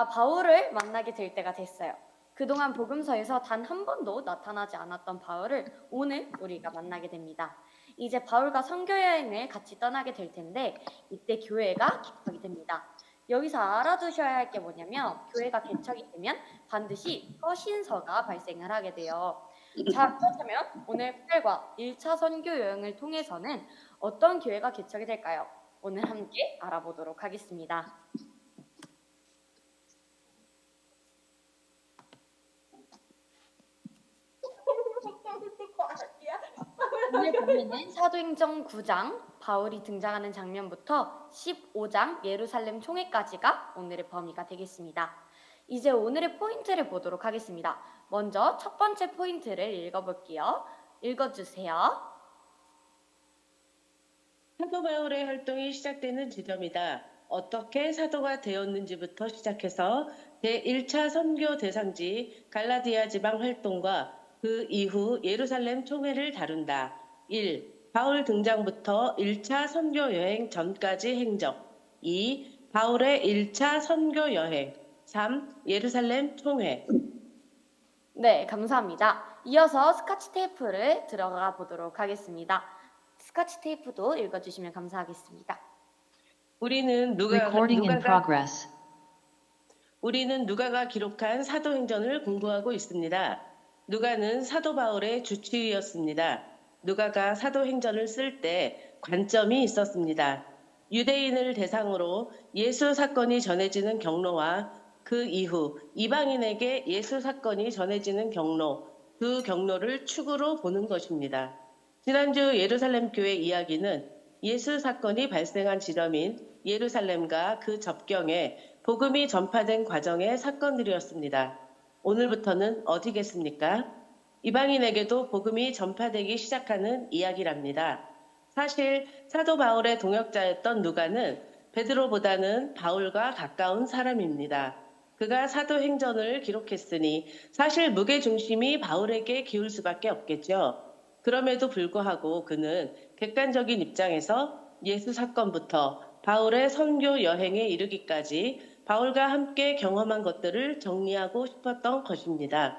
우리가 바울을 만나게 될 때가 됐어요. 그동안 복음서에서 단 한 번도 나타나지 않았던 바울을 오늘 우리가 만나게 됩니다. 이제 바울과 선교 여행을 같이 떠나게 될 텐데 이때 교회가 개척이 됩니다. 여기서 알아두셔야 할 게 뭐냐면 교회가 개척이 되면 반드시 서신서가 발생을 하게 돼요. 자, 그렇다면 오늘 팔과 1차 선교 여행을 통해서는 어떤 교회가 개척이 될까요? 오늘 함께 알아보도록 하겠습니다. 오늘 보면은 사도행전 9장 바울이 등장하는 장면부터 15장 예루살렘 총회까지가 오늘의 범위가 되겠습니다. 이제 오늘의 포인트를 보도록 하겠습니다. 먼저 첫 번째 포인트를 읽어볼게요. 읽어주세요. 사도 바울의 활동이 시작되는 지점이다. 어떻게 사도가 되었는지부터 시작해서 제1차 선교 대상지 갈라디아 지방 활동과 그 이후 예루살렘 총회를 다룬다. 1. 바울 등장부터 1차 선교 여행 전까지 행적. 2. 바울의 1차 선교 여행. 3. 예루살렘 총회. 네, 감사합니다. 이어서 스카치 테이프를 들어가 보도록 하겠습니다. 스카치 테이프도 읽어주시면 감사하겠습니다. 우리는 누가가 기록한 사도행전을 공부하고 있습니다. 누가는 사도 바울의 주치의였습니다. 누가가 사도행전을 쓸 때 관점이 있었습니다. 유대인을 대상으로 예수 사건이 전해지는 경로와 그 이후 이방인에게 예수 사건이 전해지는 경로, 두 경로를 축으로 보는 것입니다. 지난주 예루살렘 교회 이야기는 예수 사건이 발생한 지점인 예루살렘과 그 접경에 복음이 전파된 과정의 사건들이었습니다. 오늘부터는 어디겠습니까? 이방인에게도 복음이 전파되기 시작하는 이야기랍니다. 사실 사도 바울의 동역자였던 누가는 베드로보다는 바울과 가까운 사람입니다. 그가 사도행전을 기록했으니 사실 무게중심이 바울에게 기울 수밖에 없겠죠. 그럼에도 불구하고 그는 객관적인 입장에서 예수 사건부터 바울의 선교 여행에 이르기까지 바울과 함께 경험한 것들을 정리하고 싶었던 것입니다.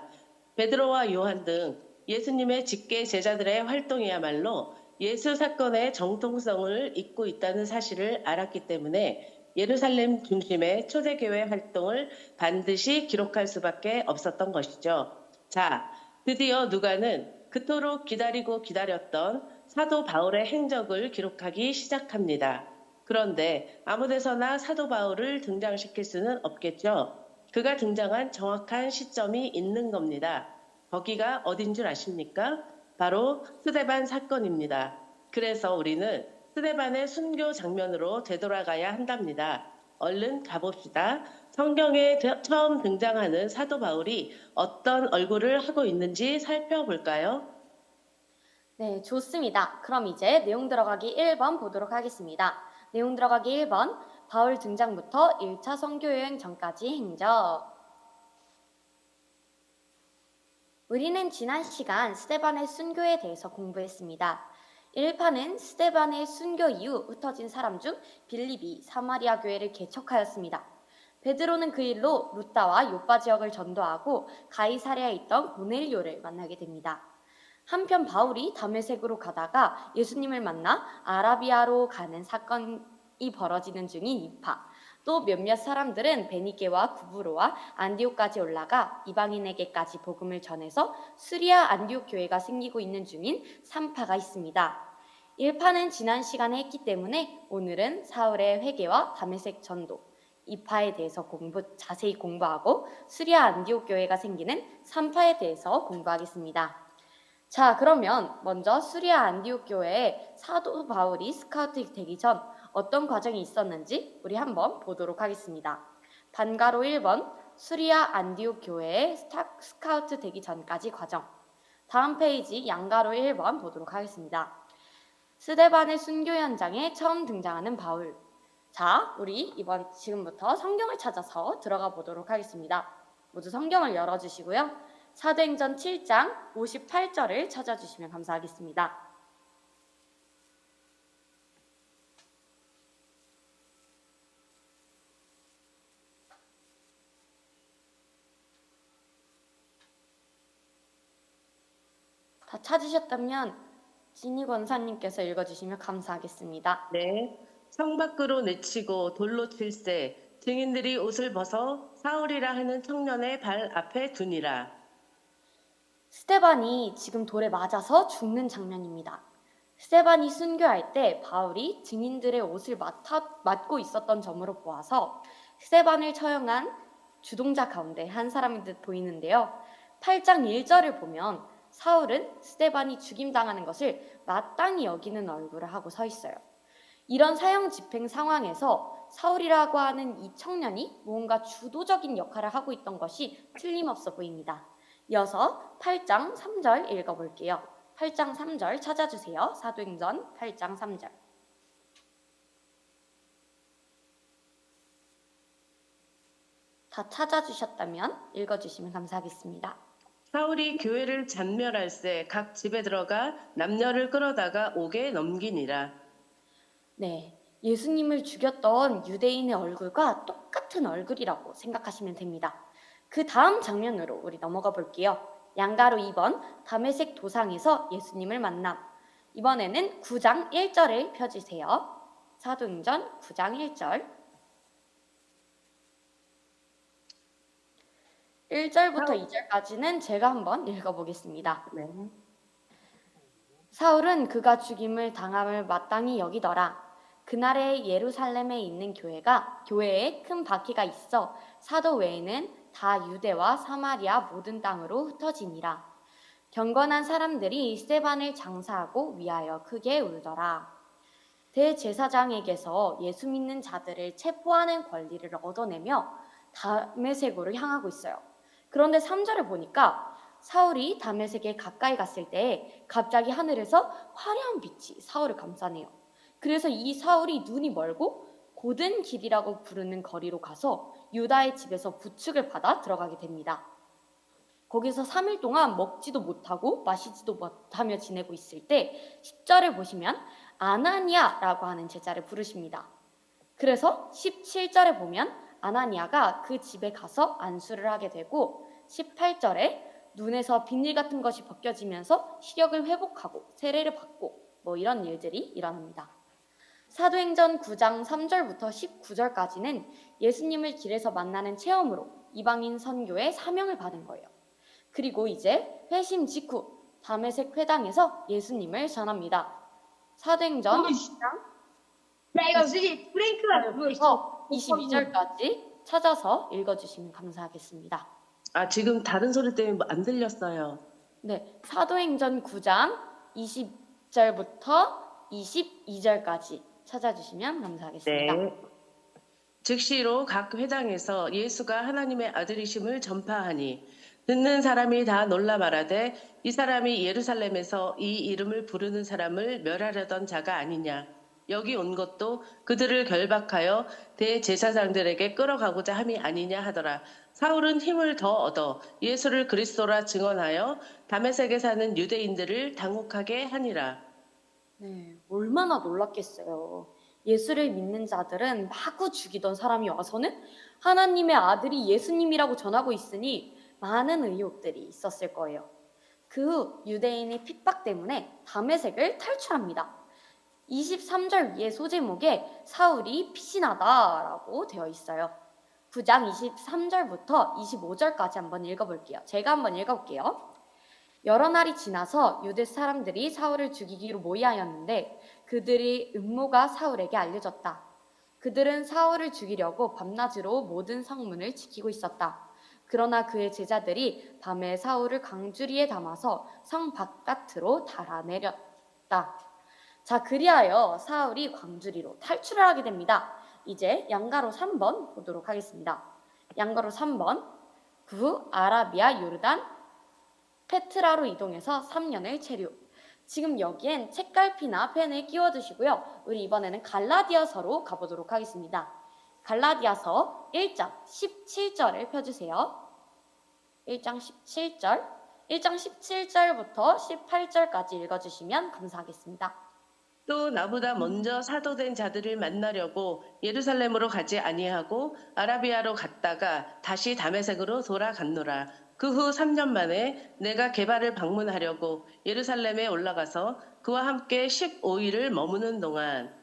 베드로와 요한 등 예수님의 직계 제자들의 활동이야말로 예수 사건의 정통성을 잇고 있다는 사실을 알았기 때문에 예루살렘 중심의 초대교회 활동을 반드시 기록할 수밖에 없었던 것이죠. 자, 드디어 누가는 그토록 기다리고 기다렸던 사도 바울의 행적을 기록하기 시작합니다. 그런데 아무데서나 사도 바울을 등장시킬 수는 없겠죠. 그가 등장한 정확한 시점이 있는 겁니다. 거기가 어딘 줄 아십니까? 바로 스데반 사건입니다. 그래서 우리는 스데반의 순교 장면으로 되돌아가야 한답니다. 얼른 가봅시다. 성경에 처음 등장하는 사도 바울이 어떤 얼굴을 하고 있는지 살펴볼까요? 네, 좋습니다. 그럼 이제 내용 들어가기 1번 보도록 하겠습니다. 내용 들어가기 1번, 바울 등장부터 1차 선교여행 전까지 행적. 우리는 지난 시간 스데반의 순교에 대해서 공부했습니다. 1파는 스데반의 순교 이후 흩어진 사람 중 빌립이 사마리아 교회를 개척하였습니다. 베드로는 그 일로 루다와 요빠 지역을 전도하고 가이사랴에 있던 고넬료를 만나게 됩니다. 한편 바울이 다메섹으로 가다가 예수님을 만나 아라비아로 가는 사건이 벌어지는 중인 2파, 또 몇몇 사람들은 베니게와 구브로와 안디옥까지 올라가 이방인에게까지 복음을 전해서 수리아 안디옥 교회가 생기고 있는 중인 3파가 있습니다. 1파는 지난 시간에 했기 때문에 오늘은 사울의 회개와 다메섹 전도, 2파에 대해서 자세히 공부하고 수리아 안디옥 교회가 생기는 3파에 대해서 공부하겠습니다. 자, 그러면 먼저 수리아 안디옥 교회에 사도 바울이 스카우트 되기 전 어떤 과정이 있었는지 우리 한번 보도록 하겠습니다. 반가로 1번, 수리아 안디옥 교회에 스카우트 되기 전까지 과정. 다음 페이지 양가로 1번 보도록 하겠습니다. 스데반의 순교 현장에 처음 등장하는 바울. 자, 우리 지금부터 성경을 찾아서 들어가 보도록 하겠습니다. 모두 성경을 열어주시고요. 사도행전 7장 58절을 찾아주시면 감사하겠습니다. 찾으셨다면 진희 권사님께서 읽어주시면 감사하겠습니다. 네. 성 밖으로 내치고 돌로 칠세 증인들이 옷을 벗어 사울이라 하는 청년의 발 앞에 두니라. 스데반이 지금 돌에 맞아서 죽는 장면입니다. 스데반이 순교할 때 바울이 증인들의 옷을 맡고 있었던 점으로 보아서 스데반을 처형한 주동자 가운데 한 사람인 듯 보이는데요. 8장 1절을 보면 사울은 스데반이 죽임당하는 것을 마땅히 여기는 얼굴을 하고 서 있어요. 이런 사형 집행 상황에서 사울이라고 하는 이 청년이 뭔가 주도적인 역할을 하고 있던 것이 틀림없어 보입니다. 이어서 8장 3절 읽어볼게요. 8장 3절 찾아주세요. 사도행전 8장 3절. 다 찾아주셨다면 읽어주시면 감사하겠습니다. 사울이 교회를 잔멸할세 각 집에 들어가 남녀를 끌어다가 옥에 넘기니라. 네, 예수님을 죽였던 유대인의 얼굴과 똑같은 얼굴이라고 생각하시면 됩니다. 그 다음 장면으로 우리 넘어가 볼게요. 양가로 2번 다메섹 도상에서 예수님을 만남. 이번에는 9장 1절을 펴주세요. 사도행전 9장 1절. 1절부터 2절까지는 제가 한번 읽어보겠습니다. 네. 사울은 그가 죽임을 당함을 마땅히 여기더라. 그날에 예루살렘에 있는 교회에 큰 바퀴가 있어 사도 외에는 다 유대와 사마리아 모든 땅으로 흩어지니라. 경건한 사람들이 스데반을 장사하고 위하여 크게 울더라. 대제사장에게서 예수 믿는 자들을 체포하는 권리를 얻어내며 다메섹으로 향하고 있어요. 그런데 3절을 보니까 사울이 다메섹에 가까이 갔을 때 갑자기 하늘에서 화려한 빛이 사울을 감싸네요. 그래서 이 사울이 눈이 멀고 고든 길이라고 부르는 거리로 가서 유다의 집에서 부축을 받아 들어가게 됩니다. 거기서 3일 동안 먹지도 못하고 마시지도 못하며 지내고 있을 때 10절을 보시면 아나니아라고 하는 제자를 부르십니다. 그래서 17절에 보면 아나니아가 그 집에 가서 안수를 하게 되고 18절에 눈에서 비닐 같은 것이 벗겨지면서 시력을 회복하고 세례를 받고 이런 일들이 일어납니다. 사도행전 9장 3절부터 19절까지는 예수님을 길에서 만나는 체험으로 이방인 선교의 사명을 받은 거예요. 그리고 이제 회심 직후 다메섹 회당에서 예수님을 전합니다. 사도행전 22절까지 찾아서 읽어주시면 감사하겠습니다. 지금 다른 소리 때문에 안 들렸어요. 네, 사도행전 9장 20절부터 22절까지 찾아주시면 감사하겠습니다. 네. 즉시로 각 회당에서 예수가 하나님의 아들이심을 전파하니 듣는 사람이 다 놀라 말하되 이 사람이 예루살렘에서 이 이름을 부르는 사람을 멸하려던 자가 아니냐. 여기 온 것도 그들을 결박하여 대제사장들에게 끌어가고자 함이 아니냐 하더라. 사울은 힘을 더 얻어 예수를 그리스도라 증언하여 다메섹에 사는 유대인들을 당혹하게 하니라. 네, 얼마나 놀랐겠어요. 예수를 믿는 자들은 마구 죽이던 사람이 와서는 하나님의 아들이 예수님이라고 전하고 있으니 많은 의혹들이 있었을 거예요. 그 후 유대인의 핍박 때문에 다메섹을 탈출합니다. 23절 위에 소제목에 사울이 피신하다라고 되어 있어요. 9장 23절부터 25절까지 한번 읽어볼게요. 제가 한번 읽어볼게요. 여러 날이 지나서 유대 사람들이 사울을 죽이기로 모의하였는데 그들의 음모가 사울에게 알려졌다. 그들은 사울을 죽이려고 밤낮으로 모든 성문을 지키고 있었다. 그러나 그의 제자들이 밤에 사울을 강주리에 담아서 성 바깥으로 달아내렸다. 자, 그리하여 사울이 광주리로 탈출을 하게 됩니다. 이제 양가로 3번 보도록 하겠습니다. 양가로 3번 구 아라비아 요르단 페트라로 이동해서 3년을 체류. 지금 여기엔 책갈피나 펜을 끼워두시고요. 우리 이번에는 갈라디아서로 가보도록 하겠습니다. 갈라디아서 1장 17절을 펴주세요. 1장 17절, 1장 17절부터 18절까지 읽어주시면 감사하겠습니다. 또 나보다 먼저 사도된 자들을 만나려고 예루살렘으로 가지 아니하고 아라비아로 갔다가 다시 다메섹으로 돌아갔노라. 그 후 3년 만에 내가 게바를 방문하려고 예루살렘에 올라가서 그와 함께 15일을 머무는 동안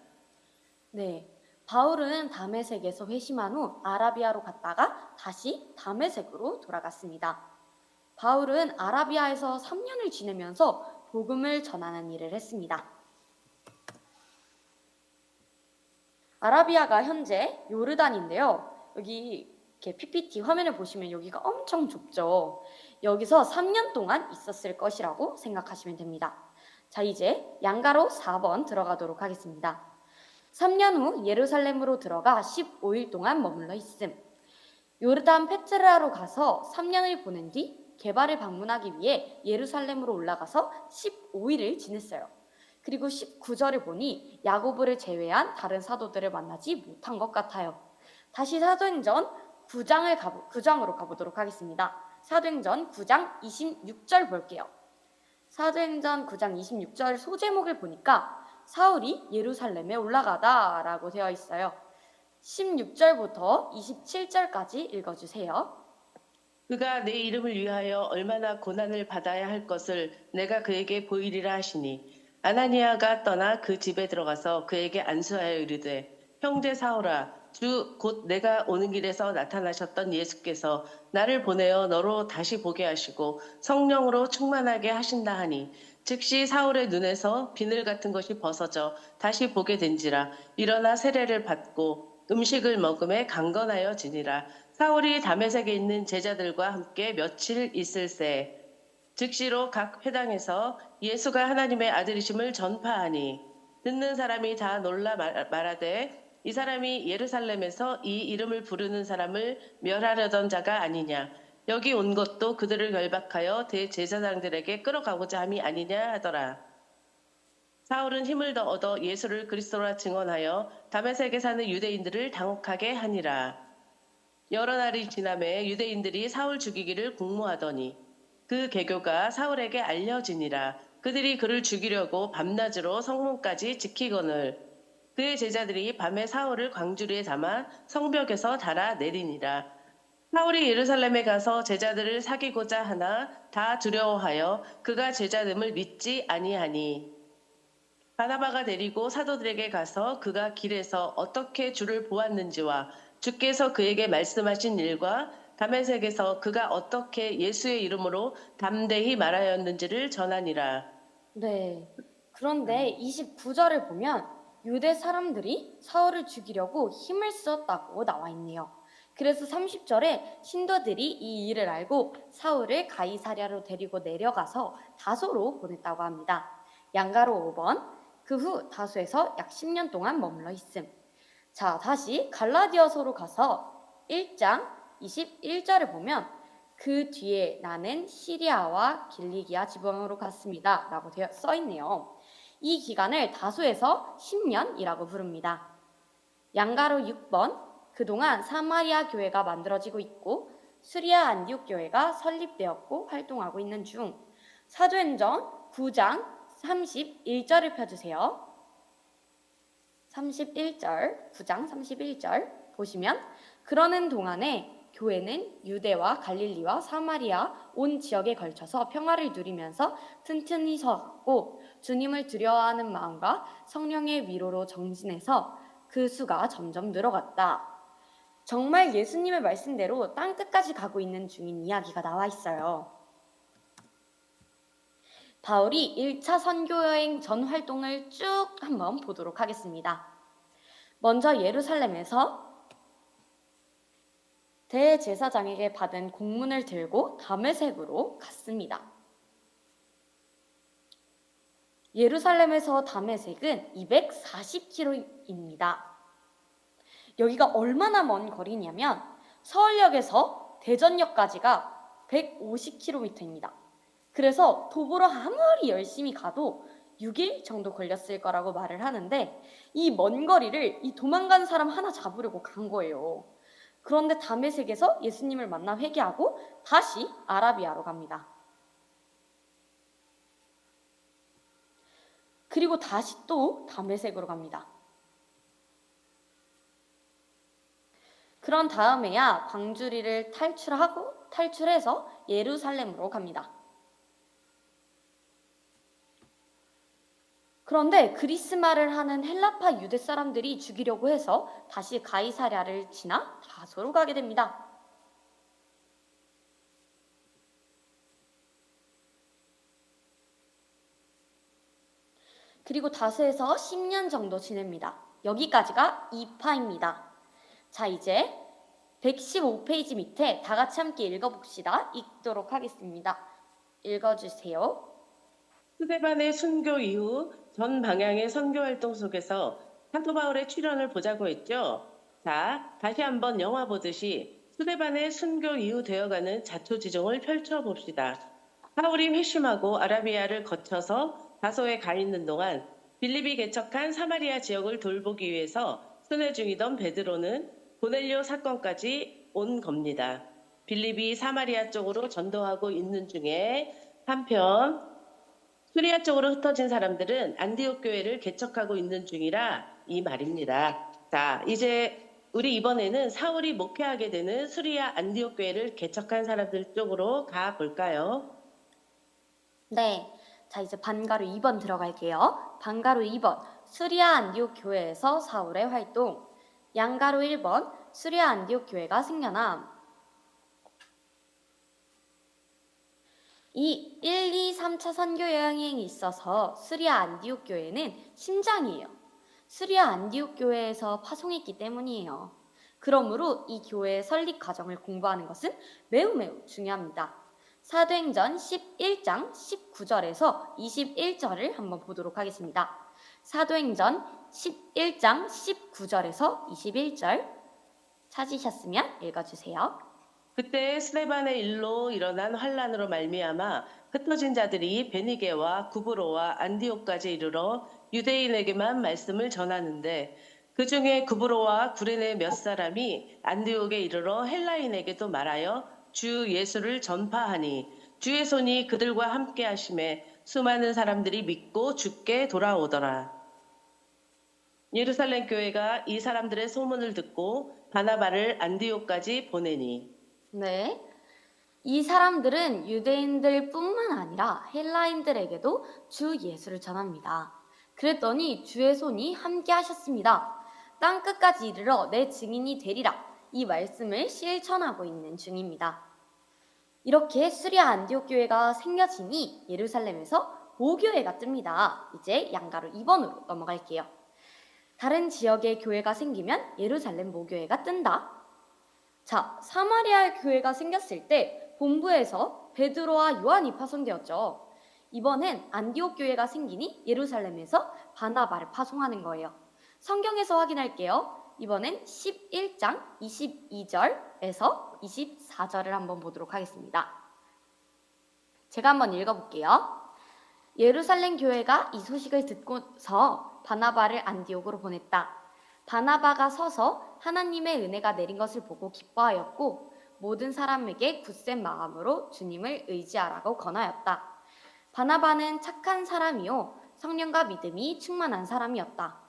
네. 바울은 다메섹에서 회심한 후 아라비아로 갔다가 다시 다메섹으로 돌아갔습니다. 바울은 아라비아에서 3년을 지내면서 복음을 전하는 일을 했습니다. 아라비아가 현재 요르단인데요. 여기 이렇게 PPT 화면을 보시면 여기가 엄청 좁죠. 여기서 3년 동안 있었을 것이라고 생각하시면 됩니다. 자, 이제 양가로 4번 들어가도록 하겠습니다. 3년 후 예루살렘으로 들어가 15일 동안 머물러 있음. 요르단 페트라로 가서 3년을 보낸 뒤 게바를 방문하기 위해 예루살렘으로 올라가서 15일을 지냈어요. 그리고 19절을 보니 야고보를 제외한 다른 사도들을 만나지 못한 것 같아요. 다시 사도행전 9장으로 가보도록 하겠습니다. 사도행전 9장 26절 볼게요. 사도행전 9장 26절 소제목을 보니까 사울이 예루살렘에 올라가다 라고 되어 있어요. 16절부터 27절까지 읽어주세요. 그가 내 이름을 위하여 얼마나 고난을 받아야 할 것을 내가 그에게 보이리라 하시니 아나니아가 떠나 그 집에 들어가서 그에게 안수하여 이르되 형제 사울아 주 곧 내가 오는 길에서 나타나셨던 예수께서 나를 보내어 너로 다시 보게 하시고 성령으로 충만하게 하신다 하니 즉시 사울의 눈에서 비늘 같은 것이 벗어져 다시 보게 된지라 일어나 세례를 받고 음식을 먹음에 강건하여 지니라. 사울이 다메섹에 있는 제자들과 함께 며칠 있을새 즉시로 각 회당에서 예수가 하나님의 아들이심을 전파하니 듣는 사람이 다 놀라 말하되 이 사람이 예루살렘에서 이 이름을 부르는 사람을 멸하려던 자가 아니냐. 여기 온 것도 그들을 결박하여 대제사장들에게 끌어가고자 함이 아니냐 하더라. 사울은 힘을 더 얻어 예수를 그리스도라 증언하여 다메섹에 사는 유대인들을 당혹하게 하니라. 여러 날이 지남에 유대인들이 사울 죽이기를 공모하더니 그 계교가 사울에게 알려지니라. 그들이 그를 죽이려고 밤낮으로 성문까지 지키거늘 그의 제자들이 밤에 사울을 광주리에 담아 성벽에서 달아 내리니라. 사울이 예루살렘에 가서 제자들을 사귀고자 하나 다 두려워하여 그가 제자됨을 믿지 아니하니 바나바가 데리고 사도들에게 가서 그가 길에서 어떻게 주를 보았는지와 주께서 그에게 말씀하신 일과 다메섹에서 그가 어떻게 예수의 이름으로 담대히 말하였는지를 전하니라. 네. 그런데 29절을 보면 유대 사람들이 사울을 죽이려고 힘을 썼다고 나와 있네요. 그래서 30절에 신도들이 이 일을 알고 사울을 가이사랴로 데리고 내려가서 다소로 보냈다고 합니다. 양가로 5번. 그 후 다소에서 약 10년 동안 머물러 있음. 자, 다시 갈라디아서로 가서 1장 21절을 보면 그 뒤에 나는 시리아와 길리기아 지방으로 갔습니다. 라고 써 있네요. 이 기간을 다소에서 10년이라고 부릅니다. 양가로 6번. 그동안 사마리아 교회가 만들어지고 있고 수리아 안디옥 교회가 설립되었고 활동하고 있는 중. 사도행전 9장 31절을 펴주세요. 31절, 9장 31절 보시면 그러는 동안에 교회는 유대와 갈릴리와 사마리아 온 지역에 걸쳐서 평화를 누리면서 튼튼히 서갔고 주님을 두려워하는 마음과 성령의 위로로 정진해서 그 수가 점점 늘어갔다. 정말 예수님의 말씀대로 땅끝까지 가고 있는 중인 이야기가 나와 있어요. 바울이 1차 선교여행 전 활동을 쭉 한번 보도록 하겠습니다. 먼저 예루살렘에서 대제사장에게 받은 공문을 들고 다메섹으로 갔습니다. 예루살렘에서 다메섹은 240km입니다. 여기가 얼마나 먼 거리냐면 서울역에서 대전역까지가 150km입니다. 그래서 도보로 아무리 열심히 가도 6일 정도 걸렸을 거라고 말을 하는데 이 먼 거리를 이 도망간 사람 하나 잡으려고 간 거예요. 그런데 다메섹에서 예수님을 만나 회개하고 다시 아라비아로 갑니다. 그리고 다시 또 다메섹으로 갑니다. 그런 다음에야 광주리를 탈출하고 탈출해서 예루살렘으로 갑니다. 그런데 그리스말을 하는 헬라파 유대 사람들이 죽이려고 해서 다시 가이사랴를 지나 다소로 가게 됩니다. 그리고 다소에서 10년 정도 지냅니다. 여기까지가 2파입니다. 자, 이제 115페이지 밑에 다 같이 함께 읽어봅시다. 읽도록 하겠습니다. 읽어주세요. 스데반의 순교 이후 전 방향의 선교 활동 속에서 사도 바울의 출현을 보자고 했죠. 자, 다시 한번 영화 보듯이 스데반의 순교 이후 되어가는 자초지종을 펼쳐봅시다. 바울이 회심하고 아라비아를 거쳐서 다소에 가 있는 동안 빌립이 개척한 사마리아 지역을 돌보기 위해서 순회 중이던 베드로는 고넬료 사건까지 온 겁니다. 빌립이 사마리아 쪽으로 전도하고 있는 중에 한편 수리아 쪽으로 흩어진 사람들은 안디옥 교회를 개척하고 있는 중이라 이 말입니다. 자, 이제 우리 이번에는 사울이 목회하게 되는 수리아 안디옥 교회를 개척한 사람들 쪽으로 가 볼까요? 네, 자 이제 반가로 2번 들어갈게요. 반가로 2번, 수리아 안디옥 교회에서 사울의 활동. 양가로 1번, 수리아 안디옥 교회가 생겨남. 이 1, 2, 3차 선교 여행에 있어서 수리아 안디옥 교회는 심장이에요. 수리아 안디옥 교회에서 파송했기 때문이에요. 그러므로 이 교회의 설립 과정을 공부하는 것은 매우 중요합니다. 사도행전 11장 19절에서 21절을 한번 보도록 하겠습니다. 사도행전 11장 19절에서 21절 찾으셨으면 읽어주세요. 그때 스데반의 일로 일어난 환란으로 말미암아 흩어진 자들이 베니게와 구브로와 안디옥까지 이르러 유대인에게만 말씀을 전하는데 그 중에 구브로와 구레네 몇 사람이 안디옥에 이르러 헬라인에게도 말하여 주 예수를 전파하니 주의 손이 그들과 함께 하심에 수많은 사람들이 믿고 주께 돌아오더라. 예루살렘 교회가 이 사람들의 소문을 듣고 바나바를 안디옥까지 보내니 네. 이 사람들은 유대인들뿐만 아니라 헬라인들에게도 주 예수를 전합니다. 그랬더니 주의 손이 함께 하셨습니다. 땅 끝까지 이르러 내 증인이 되리라. 이 말씀을 실천하고 있는 중입니다. 이렇게 수리아 안디옥 교회가 생겨지니 예루살렘에서 모교회가 뜹니다. 이제 양가로 2번으로 넘어갈게요. 다른 지역에 교회가 생기면 예루살렘 모교회가 뜬다. 자, 사마리아 교회가 생겼을 때 본부에서 베드로와 요한이 파송되었죠. 이번엔 안디옥 교회가 생기니 예루살렘에서 바나바를 파송하는 거예요. 성경에서 확인할게요. 이번엔 11장 22절에서 24절을 한번 보도록 하겠습니다. 제가 한번 읽어볼게요. 예루살렘 교회가 이 소식을 듣고서 바나바를 안디옥으로 보냈다. 바나바가 서서 하나님의 은혜가 내린 것을 보고 기뻐하였고 모든 사람에게 굳센 마음으로 주님을 의지하라고 권하였다. 바나바는 착한 사람이요 성령과 믿음이 충만한 사람이었다.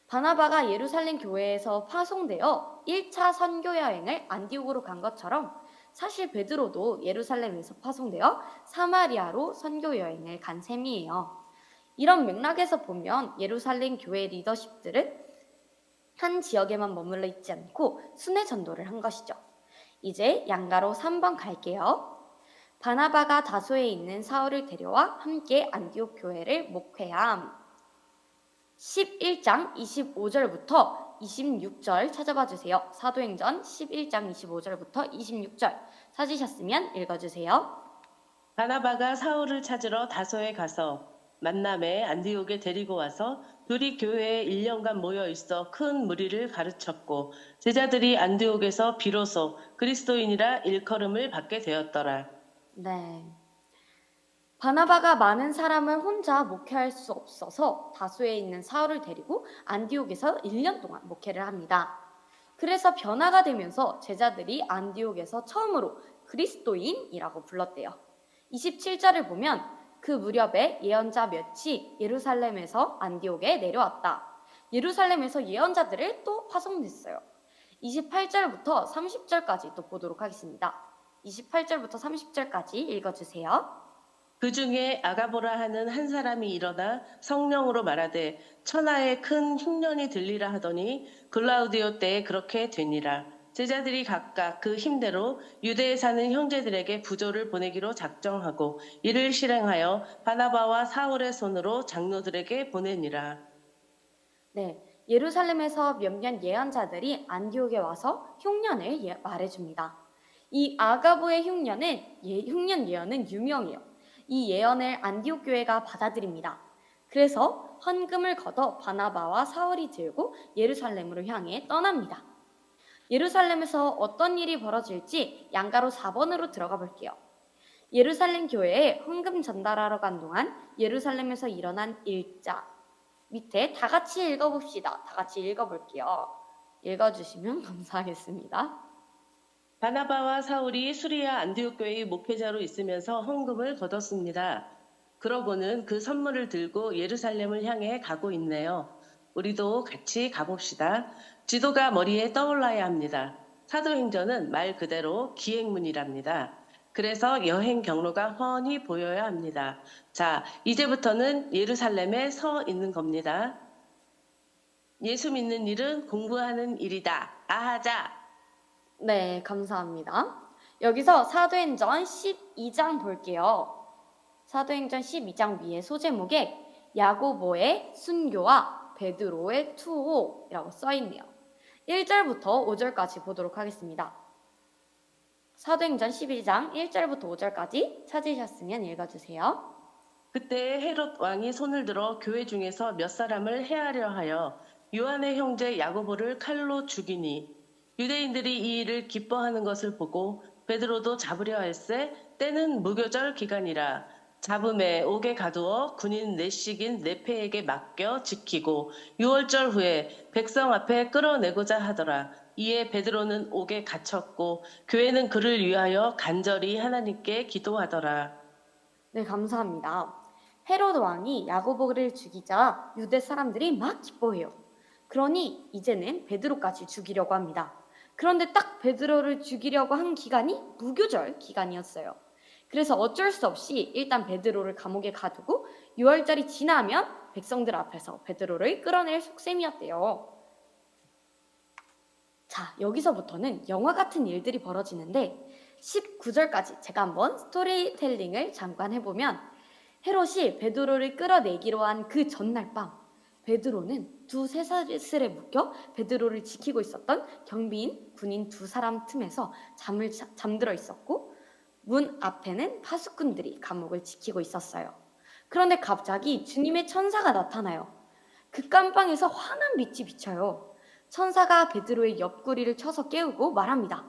바나바가 예루살렘 교회에서 파송되어 1차 선교 여행을 안디옥으로 간 것처럼 사실 베드로도 예루살렘에서 파송되어 사마리아로 선교 여행을 간 셈이에요. 이런 맥락에서 보면 예루살렘 교회 리더십들은 한 지역에만 머물러 있지 않고 순회 전도를 한 것이죠. 이제 양가로 3번 갈게요. 바나바가 다소에 있는 사울을 데려와 함께 안디옥 교회를 목회함. 11장 25절부터 26절 찾아봐 주세요. 사도행전 11장 25절부터 26절 찾으셨으면 읽어주세요. 바나바가 사울을 찾으러 다소에 가서 만남에 안디옥에 데리고 와서 둘이 교회에 1년간 모여 있어 큰 무리를 가르쳤고 제자들이 안디옥에서 비로소 그리스도인이라 일컬음을 받게 되었더라. 네. 바나바가 많은 사람을 혼자 목회할 수 없어서 다소에 있는 사울을 데리고 안디옥에서 1년 동안 목회를 합니다. 그래서 변화가 되면서 제자들이 안디옥에서 처음으로 그리스도인이라고 불렀대요. 27절을 보면 그 무렵에 예언자 몇이 예루살렘에서 안디옥에 내려왔다. 예루살렘에서 예언자들을 또 파송됐어요. 28절부터 30절까지 또 보도록 하겠습니다. 28절부터 30절까지 읽어주세요. 그 중에 아가보라 하는 한 사람이 일어나 성령으로 말하되 천하에 큰 흉년이 들리라 하더니 글라우디오 때에 그렇게 되니라. 제자들이 각각 그 힘대로 유대에 사는 형제들에게 부조를 보내기로 작정하고 이를 실행하여 바나바와 사울의 손으로 장로들에게 보내니라. 네, 예루살렘에서 몇몇 예언자들이 안디옥에 와서 흉년을 말해줍니다. 이 아가보의 흉년 예언은 유명해요. 이 예언을 안디옥 교회가 받아들입니다. 그래서 헌금을 걷어 바나바와 사울이 들고 예루살렘으로 향해 떠납니다. 예루살렘에서 어떤 일이 벌어질지 양가로 4번으로 들어가 볼게요. 예루살렘 교회에 헌금 전달하러 간 동안 예루살렘에서 일어난 일자. 밑에 다 같이 읽어봅시다. 다 같이 읽어볼게요. 읽어주시면 감사하겠습니다. 바나바와 사울이 수리아 안디옥 교회의 목회자로 있으면서 헌금을 거뒀습니다. 그러고는 그 선물을 들고 예루살렘을 향해 가고 있네요. 우리도 같이 가봅시다. 지도가 머리에 떠올라야 합니다. 사도행전은 말 그대로 기행문이랍니다. 그래서 여행 경로가 훤히 보여야 합니다. 자, 이제부터는 예루살렘에 서 있는 겁니다. 예수 믿는 일은 공부하는 일이다. 아하자! 네, 감사합니다. 여기서 사도행전 12장 볼게요. 사도행전 12장 위에 소제목에 야고보의 순교와 베드로의 투호라고 써있네요. 1절부터 5절까지 보도록 하겠습니다. 사도행전 12장 1절부터 5절까지 찾으셨으면 읽어주세요. 그때 헤롯 왕이 손을 들어 교회 중에서 몇 사람을 해하려 하여 요한의 형제 야고보를 칼로 죽이니 유대인들이 이 일을 기뻐하는 것을 보고 베드로도 잡으려 할세 때는 무교절 기간이라 잡음에 옥에 가두어 군인 내식인 네페에게 맡겨 지키고 6월절 후에 백성 앞에 끌어내고자 하더라. 이에 베드로는 옥에 갇혔고 교회는 그를 위하여 간절히 하나님께 기도하더라. 네, 감사합니다. 헤로드 왕이 야고보를 죽이자 유대 사람들이 막 기뻐해요. 그러니 이제는 베드로까지 죽이려고 합니다. 그런데 딱 베드로를 죽이려고 한 기간이 무교절 기간이었어요. 그래서 어쩔 수 없이 일단 베드로를 감옥에 가두고 6월절이 지나면 백성들 앞에서 베드로를 끌어낼 속셈이었대요. 자, 여기서부터는 영화 같은 일들이 벌어지는데 19절까지 제가 한번 스토리텔링을 잠깐 해보면 헤롯이 베드로를 끌어내기로 한 그 전날 밤 베드로는 두 쇠사슬에 묶여 베드로를 지키고 있었던 경비인 군인 두 사람 틈에서 잠들어 있었고 문 앞에는 파수꾼들이 감옥을 지키고 있었어요. 그런데 갑자기 주님의 천사가 나타나요. 그 깜방에서 환한 빛이 비쳐요. 천사가 베드로의 옆구리를 쳐서 깨우고 말합니다.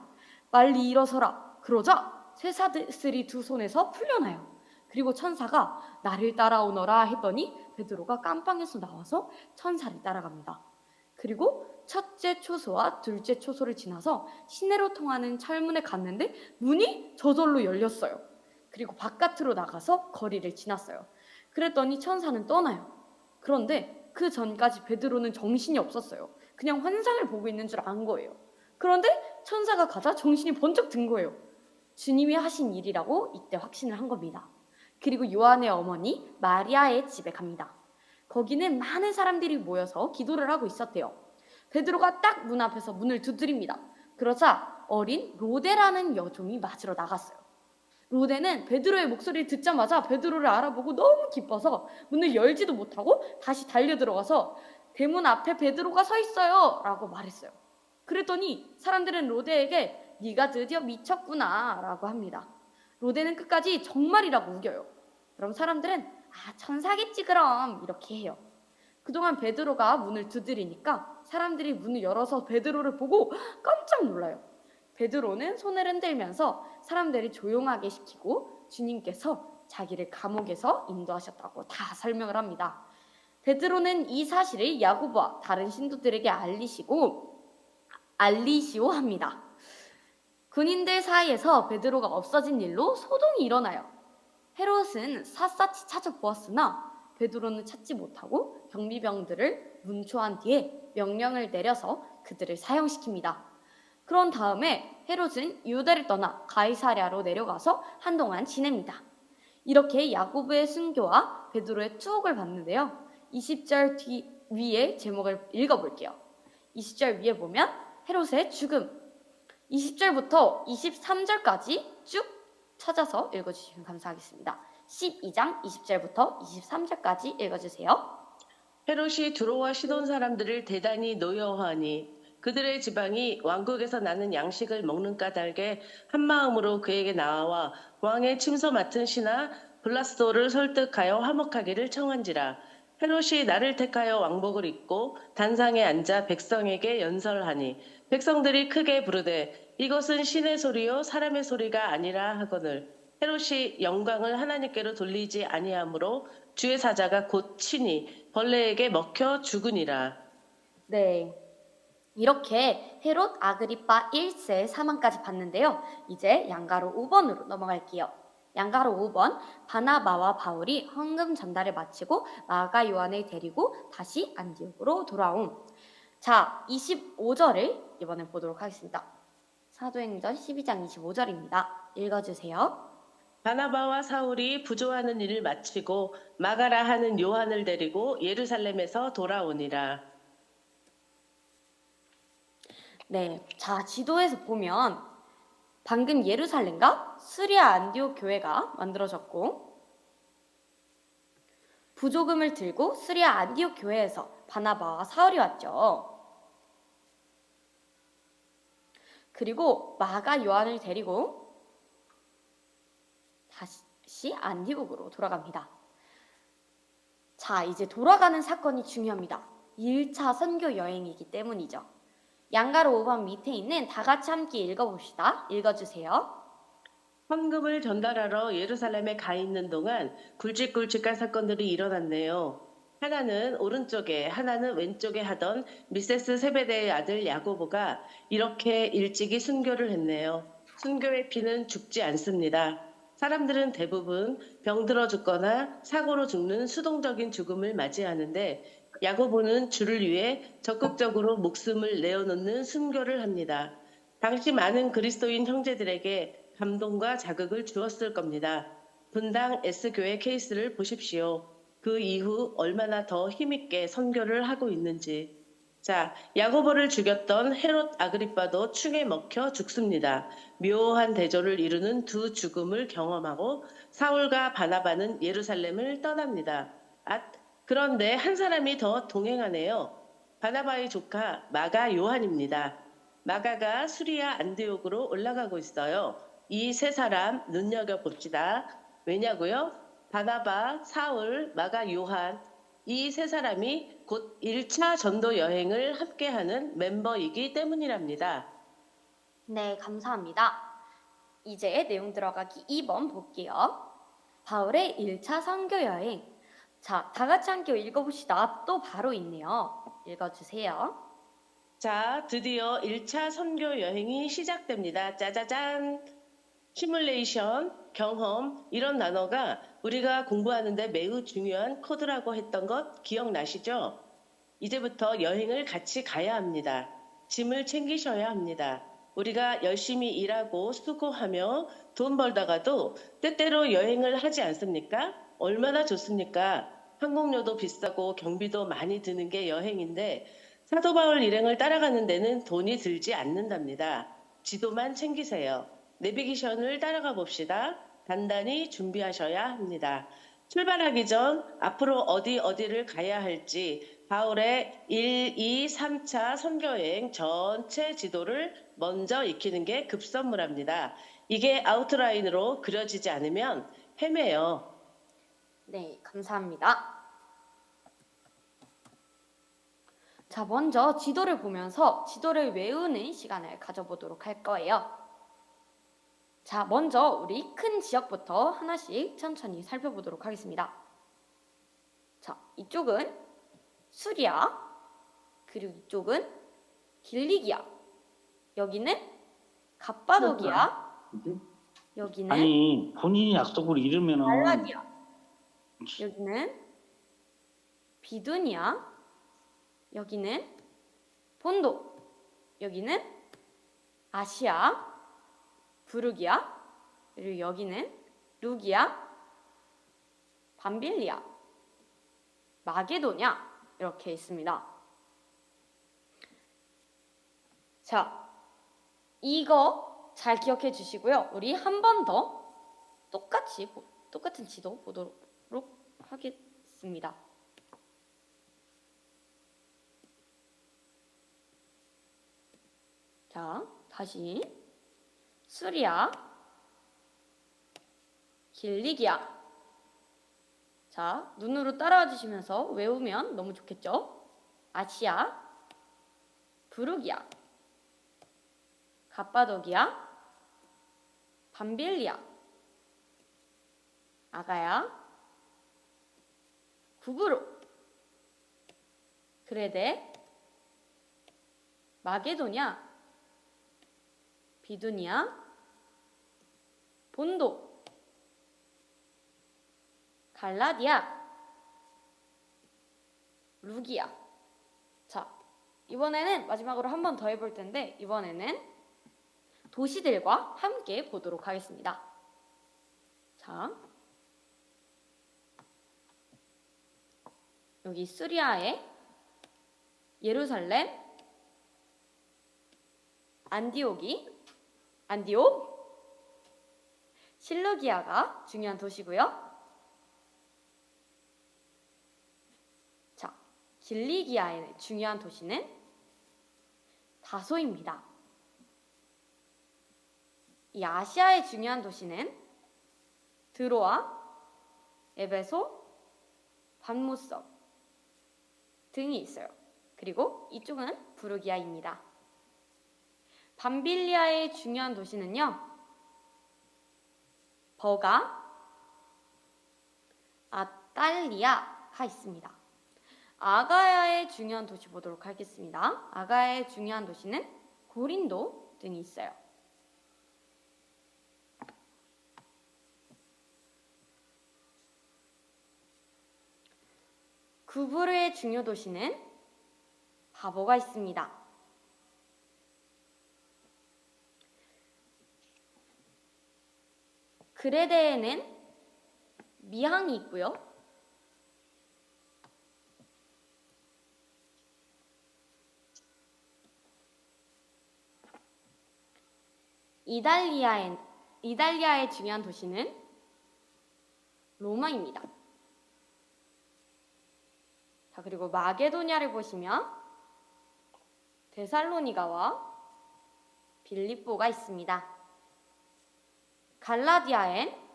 빨리 일어서라. 그러자 쇠사슬이 두 손에서 풀려나요. 그리고 천사가 나를 따라오너라 했더니 베드로가 깜방에서 나와서 천사를 따라갑니다. 그리고 첫째 초소와 둘째 초소를 지나서 시내로 통하는 철문에 갔는데 문이 저절로 열렸어요. 그리고 바깥으로 나가서 거리를 지났어요. 그랬더니 천사는 떠나요. 그런데 그 전까지 베드로는 정신이 없었어요. 그냥 환상을 보고 있는 줄 안 거예요. 그런데 천사가 가자 정신이 번쩍 든 거예요. 주님이 하신 일이라고 이때 확신을 한 겁니다. 그리고 요한의 어머니 마리아의 집에 갑니다. 거기는 많은 사람들이 모여서 기도를 하고 있었대요. 베드로가 딱 문 앞에서 문을 두드립니다. 그러자 어린 로데라는 여종이 맞으러 나갔어요. 로데는 베드로의 목소리를 듣자마자 베드로를 알아보고 너무 기뻐서 문을 열지도 못하고 다시 달려 들어가서 대문 앞에 베드로가 서 있어요 라고 말했어요. 그랬더니 사람들은 로데에게 네가 드디어 미쳤구나 라고 합니다. 로데는 끝까지 정말이라고 우겨요. 그럼 사람들은 천사겠지 그럼 이렇게 해요. 그동안 베드로가 문을 두드리니까 사람들이 문을 열어서 베드로를 보고 깜짝 놀라요. 베드로는 손을 흔들면서 사람들을 조용하게 시키고 주님께서 자기를 감옥에서 인도하셨다고 다 설명을 합니다. 베드로는 이 사실을 야고보와 다른 신도들에게 알리시오 합니다. 군인들 사이에서 베드로가 없어진 일로 소동이 일어나요. 헤롯은 샅샅이 찾아보았으나 베드로는 찾지 못하고 경비병들을 문초한 뒤에 명령을 내려서 그들을 사형시킵니다. 그런 다음에 헤롯은 유대를 떠나 가이사랴로 내려가서 한동안 지냅니다. 이렇게 야고보의 순교와 베드로의 투옥을 봤는데요. 20절 위에 제목을 읽어볼게요. 20절 위에 보면 헤롯의 죽음, 20절부터 23절까지 쭉 찾아서 읽어주시면 감사하겠습니다. 12장 20절부터 23절까지 읽어주세요. 헤롯이 두로와 시돈 사람들을 대단히 노여워하니 그들의 지방이 왕국에서 나는 양식을 먹는 까닭에 한마음으로 그에게 나와 왕의 침소 맡은 신하 블라스도를 설득하여 화목하기를 청한지라. 헤롯이 나를 택하여 왕복을 입고 단상에 앉아 백성에게 연설하니 백성들이 크게 부르되 이것은 신의 소리요 사람의 소리가 아니라 하거늘 헤롯이 영광을 하나님께로 돌리지 아니하므로 주의 사자가 곧 친히 벌레에게 먹혀 죽으니라. 네. 이렇게 헤롯 아그리파 1세 사망까지 봤는데요. 이제 양가로 5번으로 넘어갈게요. 양가로 5번, 바나바와 바울이 헌금 전달을 마치고 마가 요한을 데리고 다시 안디옥으로 돌아옴. 자, 25절을 이번에 보도록 하겠습니다. 사도행전 12장 25절입니다. 읽어주세요. 바나바와 사울이 부조하는 일을 마치고 마가라 하는 요한을 데리고 예루살렘에서 돌아오니라. 네, 자, 지도에서 보면 방금 예루살렘과 스리아 안디옥 교회가 만들어졌고 부조금을 들고 스리아 안디옥 교회에서 바나바와 사울이 왔죠. 그리고 마가 요한을 데리고 다시 안디옥으로 돌아갑니다. 자, 이제 돌아가는 사건이 중요합니다. 1차 선교 여행이기 때문이죠. 양가로 5번 밑에 있는 다 같이 함께 읽어봅시다. 읽어주세요. 헌금을 전달하러 예루살렘에 가 있는 동안 굵직굵직한 사건들이 일어났네요. 하나는 오른쪽에 하나는 왼쪽에 하던 미세스 세베대의 아들 야고보가 이렇게 일찍이 순교를 했네요. 순교의 피는 죽지 않습니다. 사람들은 대부분 병들어 죽거나 사고로 죽는 수동적인 죽음을 맞이하는데 야고보는 주를 위해 적극적으로 목숨을 내어놓는 순교를 합니다. 당시 많은 그리스도인 형제들에게 감동과 자극을 주었을 겁니다. 분당 S교회 케이스를 보십시오. 그 이후 얼마나 더 힘있게 선교를 하고 있는지. 자, 야고보를 죽였던 헤롯 아그리빠도 충에 먹혀 죽습니다. 묘한 대조를 이루는 두 죽음을 경험하고 사울과 바나바는 예루살렘을 떠납니다. 그런데 한 사람이 더 동행하네요. 바나바의 조카 마가 요한입니다. 마가가 수리아 안디옥으로 올라가고 있어요. 이 세 사람 눈여겨봅시다. 왜냐고요? 바나바, 사울, 마가, 요한 이 세 사람이 곧 1차 전도 여행을 함께하는 멤버이기 때문이랍니다. 네, 감사합니다. 이제 내용 들어가기 2번 볼게요. 바울의 1차 선교 여행. 자, 다 같이 함께 읽어봅시다. 또 바로 있네요. 읽어주세요. 자, 드디어 1차 선교 여행이 시작됩니다. 짜자잔! 시뮬레이션, 경험 이런 단어가 우리가 공부하는데 매우 중요한 코드라고 했던 것 기억나시죠? 이제부터 여행을 같이 가야 합니다. 짐을 챙기셔야 합니다. 우리가 열심히 일하고 수고하며 돈 벌다가도 때때로 여행을 하지 않습니까? 얼마나 좋습니까? 항공료도 비싸고 경비도 많이 드는 게 여행인데 사도 바울 일행을 따라가는 데는 돈이 들지 않는답니다. 지도만 챙기세요. 내비게이션을 따라가 봅시다. 단단히 준비하셔야 합니다. 출발하기 전 앞으로 어디를 가야 할지 바울의 1, 2, 3차 선교여행 전체 지도를 먼저 익히는 게 급선무랍니다. 이게 아웃라인으로 그려지지 않으면 헤매요. 네, 감사합니다. 자, 먼저 지도를 보면서 지도를 외우는 시간을 가져보도록 할 거예요. 자, 먼저 우리 큰 지역부터 하나씩 천천히 살펴보도록 하겠습니다. 자, 이쪽은 수리아, 그리고 이쪽은 길리기아, 여기는 갑바도기아, 여기는 아니 본인이 약속을 잃으면은 갈라디아, 여기는 비두니아, 여기는 본도, 여기는 아시아, 부르기아, 그리고 여기는 루기아, 밤빌리아, 마게도냐 이렇게 있습니다. 자, 이거 잘 기억해 주시고요. 우리 한 번 더 똑같은 지도 보도록 하겠습니다. 자, 다시 수리아, 길리기아. 자, 눈으로 따라와 주시면서 외우면 너무 좋겠죠? 아시아, 부르기아, 갑바도기아, 밤빌리아, 아가야, 구브로, 그레데, 마게도냐, 비두니아, 본도, 갈라디아, 루기아. 자, 이번에는 마지막으로 한 번 더 해볼 텐데 이번에는 도시들과 함께 보도록 하겠습니다. 자, 여기 시리아의 예루살렘, 안디옥, 실루기아가 중요한 도시고요. 자, 길리기아의 중요한 도시는 다소입니다. 이 아시아의 중요한 도시는 드로아, 에베소, 반모섬 등이 있어요. 그리고 이쪽은 부르기아입니다. 밤빌리아의 중요한 도시는요. 버가, 아탈리아가 있습니다. 아가야의 중요한 도시 보도록 하겠습니다. 아가야의 중요한 도시는 고린도 등이 있어요. 구브르의 중요 도시는 바보가 있습니다. 그레데에는 미항이 있고요. 이달리아의 중요한 도시는 로마입니다. 자, 그리고 마게도냐를 보시면 데살로니가와 빌립보가 있습니다. 갈라디아엔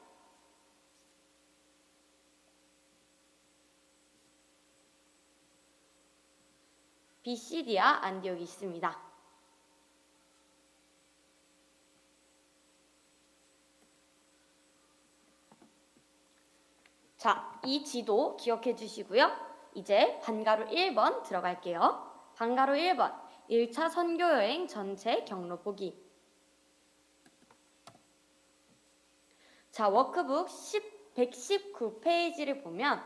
비시디아 안디옥이 있습니다. 자, 이 지도 기억해 주시고요. 이제 반가로 1번 들어갈게요. 반가로 1번, 1차 선교여행 전체 경로 보기. 자, 워크북 119페이지를 보면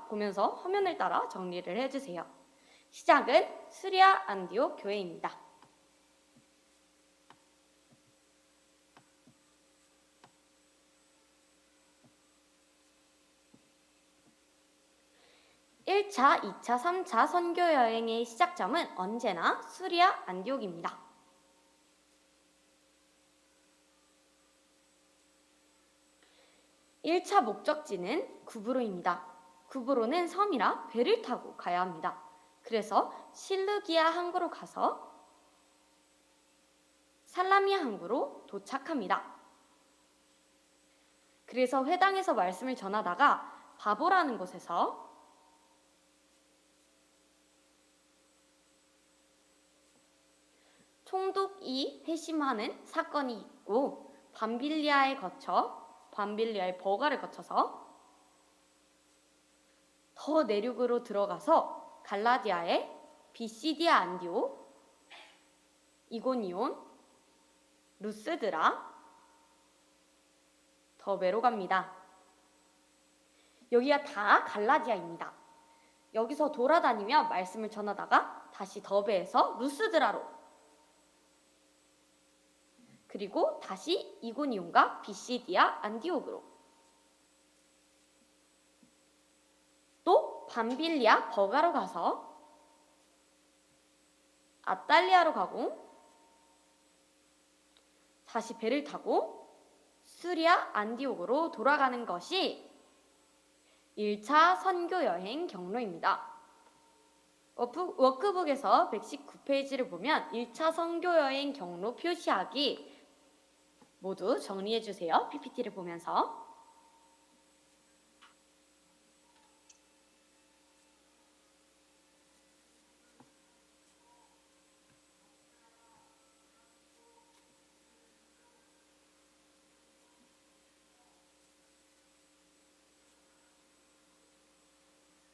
보면서 화면을 따라 정리를 해주세요. 시작은 수리아 안디옥 교회입니다. (1차) (2차) (3차) 선교 여행의 시작점은 언제나 수리아 안디옥입니다. (1차) 목적지는 구브로입니다. 구브로는 섬이라 배를 타고 가야 합니다. 그래서 실루기아 항구로 가서 살라미아 항구로 도착합니다. 그래서 회당에서 말씀을 전하다가 바보라는 곳에서 총독이 회심하는 사건이 있고 밤빌리아의 버가를 거쳐서 더 내륙으로 들어가서 갈라디아의 비시디아 안디오, 이고니온, 루스드라, 더베로 갑니다. 여기가 다 갈라디아입니다. 여기서 돌아다니며 말씀을 전하다가 다시 더베에서 루스드라로 그리고 다시 이고니온과 비시디아 안디옥으로, 또 밤빌리아 버가로 가서 아탈리아로 가고, 다시 배를 타고 수리아 안디옥으로 돌아가는 것이 1차 선교 여행 경로입니다. 워크북에서 119페이지를 보면 1차 선교 여행 경로 표시하기 모두 정리해 주세요. PPT를 보면서.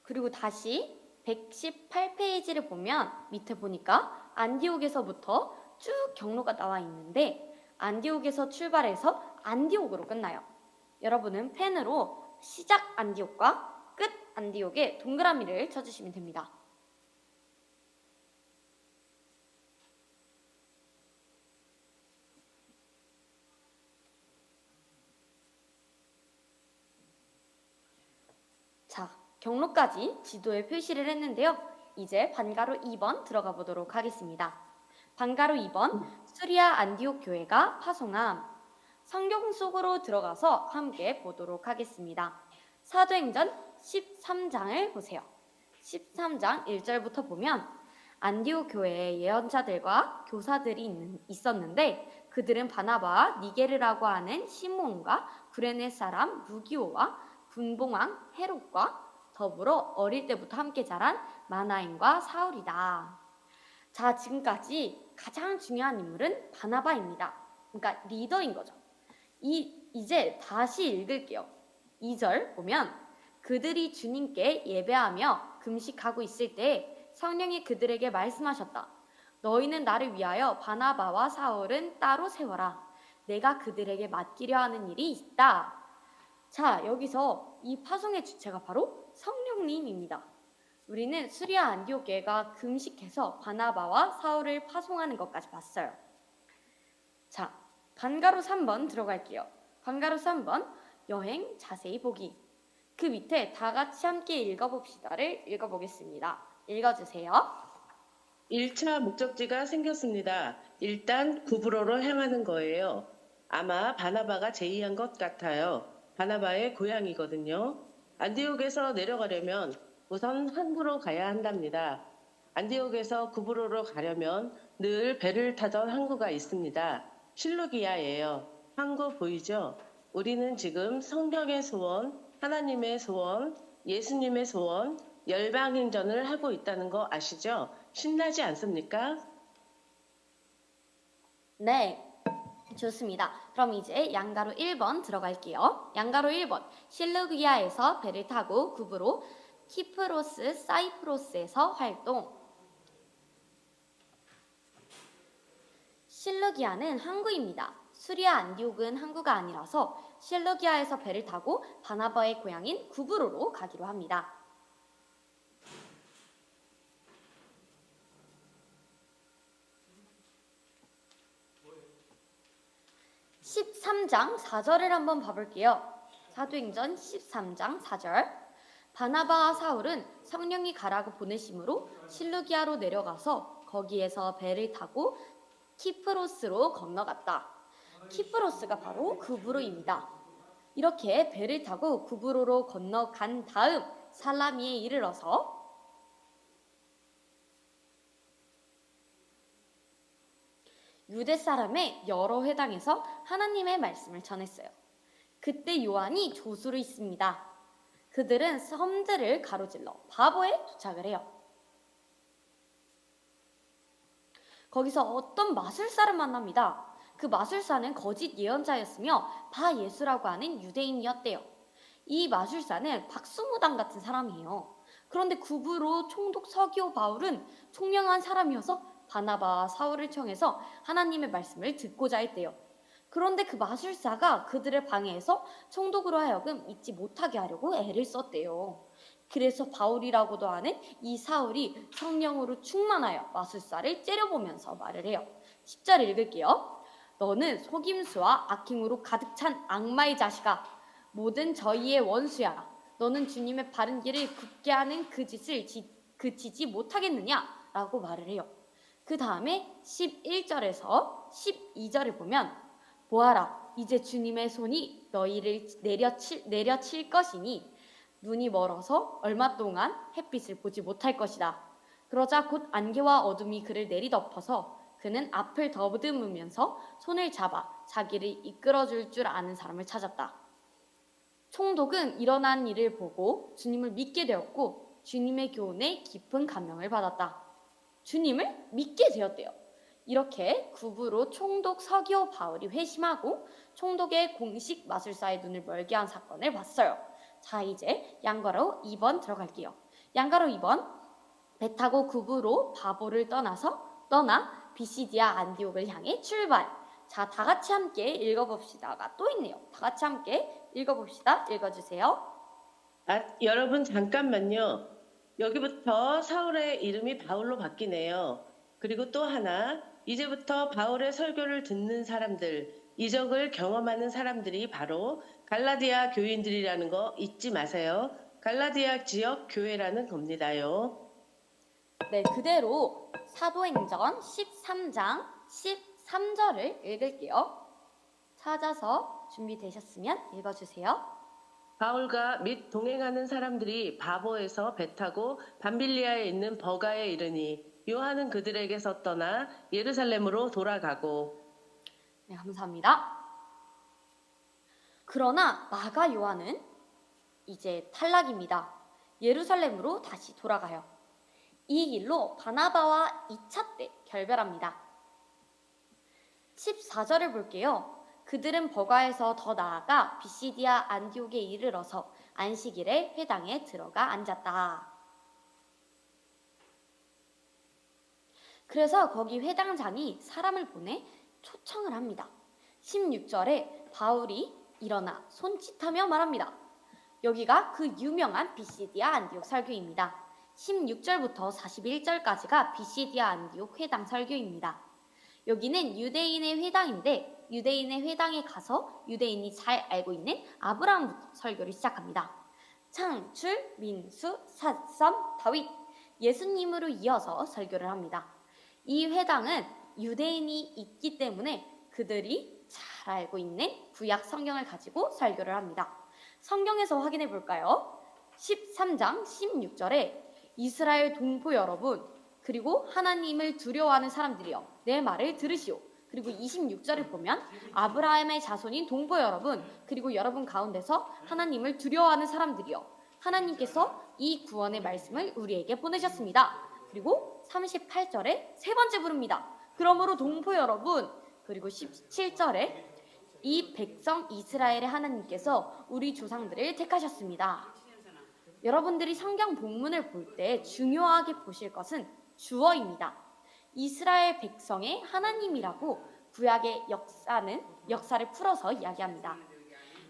그리고 다시 118페이지를 보면 밑에 보니까 안디옥에서부터 쭉 경로가 나와 있는데 안디옥에서 출발해서 안디옥으로 끝나요. 여러분은 펜으로 시작 안디옥과 끝 안디옥에 동그라미를 쳐주시면 됩니다. 자, 경로까지 지도에 표시를 했는데요. 이제 반가로 2번 들어가 보도록 하겠습니다. 반가로 2번, 수리아 안디옥 교회가 파송함. 성경 속으로 들어가서 함께 보도록 하겠습니다. 사도행전 13장을 보세요. 13장 1절부터 보면 안디옥 교회에 예언자들과 교사들이 있었는데 그들은 바나바와 니게르라고 하는 시므온과 구레네 사람 루기오와 분봉왕 헤롯과 더불어 어릴 때부터 함께 자란 마나엔과 사울이다. 자, 지금까지 가장 중요한 인물은 바나바입니다. 그러니까 리더인 거죠. 이제 다시 읽을게요. 2절 보면 그들이 주님께 예배하며 금식하고 있을 때 성령이 그들에게 말씀하셨다. 너희는 나를 위하여 바나바와 사울은 따로 세워라. 내가 그들에게 맡기려 하는 일이 있다. 자, 여기서 이 파송의 주체가 바로 성령님입니다. 우리는 수리아 안디옥 교회가 금식해서 바나바와 사울을 파송하는 것까지 봤어요. 자, 반가로 3번 들어갈게요. 반가로 3번 여행 자세히 보기. 그 밑에 다 같이 함께 읽어봅시다를 읽어보겠습니다. 읽어주세요. 1차 목적지가 생겼습니다. 일단 구브로로 향하는 거예요. 아마 바나바가 제의한 것 같아요. 바나바의 고향이거든요. 안디옥에서 내려가려면 우선 항구로 가야 한답니다. 안디옥에서 구브로로 가려면 늘 배를 타던 항구가 있습니다. 실루기아예요. 항구 보이죠? 우리는 지금 성경의 소원, 하나님의 소원, 예수님의 소원, 열방행전을 하고 있다는 거 아시죠? 신나지 않습니까? 네, 좋습니다. 그럼 이제 양가로 1번 들어갈게요. 양가로 1번, 실루기아에서 배를 타고 구브로, 키프로스, 사이프로스에서 활동. 실루기아는 항구입니다. 수리아 안디옥은 항구가 아니라서 실루기아에서 배를 타고 바나바의 고향인 구브로로 가기로 합니다. 13장 4절을 한번 봐볼게요. 사도행전 13장 4절. 바나바와 사울은 성령이 가라고 보내심으로 실루기아로 내려가서 거기에서 배를 타고 키프로스로 건너갔다. 키프로스가 바로 구브로입니다. 이렇게 배를 타고 구브로로 건너간 다음 살라미에 이르러서 유대 사람의 여러 회당에서 하나님의 말씀을 전했어요. 그때 요한이 조수로 있습니다. 그들은 섬들을 가로질러 바보에 도착을 해요. 거기서 어떤 마술사를 만납니다. 그 마술사는 거짓 예언자였으며 바예수라고 하는 유대인이었대요. 이 마술사는 박수무당 같은 사람이에요. 그런데 구브로 총독 서기오 바울은 총명한 사람이어서 바나바와 사울을 청해서 하나님의 말씀을 듣고자 했대요. 그런데 그 마술사가 그들을 방해해서 총독으로 하여금 믿지 못하게 하려고 애를 썼대요. 그래서 바울이라고도 하는 이 사울이 성령으로 충만하여 마술사를 째려보면서 말을 해요. 10절 읽을게요. 너는 속임수와 악행으로 가득 찬 악마의 자식아. 모든 저희의 원수야. 너는 주님의 바른 길을 굳게 하는 그 짓을 그치지 못하겠느냐? 라고 말을 해요. 그 다음에 11절에서 12절을 보면 보아라, 이제 주님의 손이 너희를 내려칠 것이니 눈이 멀어서 얼마 동안 햇빛을 보지 못할 것이다. 그러자 곧 안개와 어둠이 그를 내리덮어서 그는 앞을 더듬으면서 손을 잡아 자기를 이끌어줄 줄 아는 사람을 찾았다. 총독은 일어난 일을 보고 주님을 믿게 되었고 주님의 교훈에 깊은 감명을 받았다. 주님을 믿게 되었대요. 이렇게 구부로 총독 서기오 바울이 회심하고 총독의 공식 마술사의 눈을 멀게 한 사건을 봤어요. 자, 이제 양가로 2번 들어갈게요. 양가로 2번, 배 타고 구부로 바보를 떠나 비시디아 안디옥을 향해 출발. 자, 다 같이 함께 읽어봅시다가 또 있네요. 다 같이 함께 읽어봅시다. 읽어주세요. 여러분 잠깐만요. 여기부터 사울의 이름이 바울로 바뀌네요. 그리고 또 하나, 이제부터 바울의 설교를 듣는 사람들, 이적을 경험하는 사람들이 바로 갈라디아 교인들이라는 거 잊지 마세요. 갈라디아 지역 교회라는 겁니다요. 네, 그대로 사도행전 13장 13절을 읽을게요. 찾아서 준비되셨으면 읽어주세요. 바울과 및 동행하는 사람들이 바보에서 배 타고 밤빌리아에 있는 버가에 이르니 요한은 그들에게서 떠나 예루살렘으로 돌아가고. 네, 감사합니다. 그러나 마가 요한은 이제 탈락입니다. 예루살렘으로 다시 돌아가요. 이 길로 바나바와 2차 때 결별합니다. 14절을 볼게요. 그들은 버가에서 더 나아가 비시디아 안디옥에 이르러서 안식일에 회당에 들어가 앉았다. 그래서 거기 회당장이 사람을 보내 초청을 합니다. 16절에 바울이 일어나 손짓하며 말합니다. 여기가 그 유명한 비시디아 안디옥 설교입니다. 16절부터 41절까지가 비시디아 안디옥 회당 설교입니다. 여기는 유대인의 회당인데 유대인의 회당에 가서 유대인이 잘 알고 있는 아브라함부터 설교를 시작합니다. 창출, 민수, 삿삼, 다윗, 예수님으로 이어서 설교를 합니다. 이 회당은 유대인이 있기 때문에 그들이 잘 알고 있는 구약 성경을 가지고 설교를 합니다. 성경에서 확인해 볼까요? 13장 16절에 이스라엘 동포 여러분, 그리고 하나님을 두려워하는 사람들이여, 내 말을 들으시오. 그리고 26절을 보면 아브라함의 자손인 동포 여러분, 그리고 여러분 가운데서 하나님을 두려워하는 사람들이여, 하나님께서 이 구원의 말씀을 우리에게 보내셨습니다. 그리고 38절에 세 번째 부릅니다. 그러므로 동포 여러분, 그리고 17절에 이 백성 이스라엘의 하나님께서 우리 조상들을 택하셨습니다. 여러분들이 성경 본문을 볼 때 중요하게 보실 것은 주어입니다. 이스라엘 백성의 하나님이라고 구약의 역사를 풀어서 이야기합니다.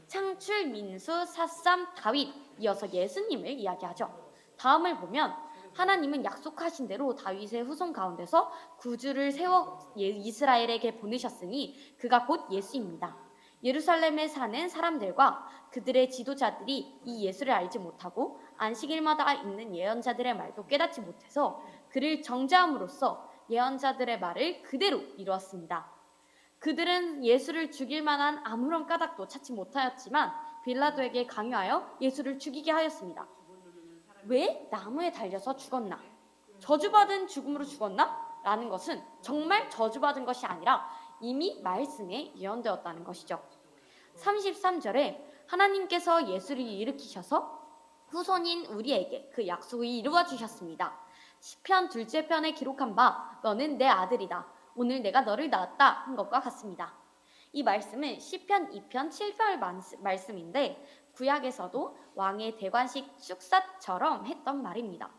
창출, 민수, 삿삼, 다윗, 이어서 예수님을 이야기하죠. 다음을 보면 하나님은 약속하신 대로 다윗의 후손 가운데서 구주를 세워 이스라엘에게 보내셨으니 그가 곧 예수입니다. 예루살렘에 사는 사람들과 그들의 지도자들이 이 예수를 알지 못하고 안식일마다 있는 예언자들의 말도 깨닫지 못해서 그를 정죄함으로써 예언자들의 말을 그대로 이루었습니다. 그들은 예수를 죽일 만한 아무런 까닭도 찾지 못하였지만 빌라도에게 강요하여 예수를 죽이게 하였습니다. 왜 나무에 달려서 죽었나? 저주받은 죽음으로 죽었나? 라는 것은 정말 저주받은 것이 아니라 이미 말씀에 예언되었다는 것이죠. 33절에 하나님께서 예수를 일으키셔서 후손인 우리에게 그 약속을 이루어 주셨습니다. 시편 2째 편에 기록한 바 너는 내 아들이다. 오늘 내가 너를 낳았다 한 것과 같습니다. 이 말씀은 시편 2편 7절 말씀인데 구약에서도 왕의 대관식 축사처럼 했던 말입니다.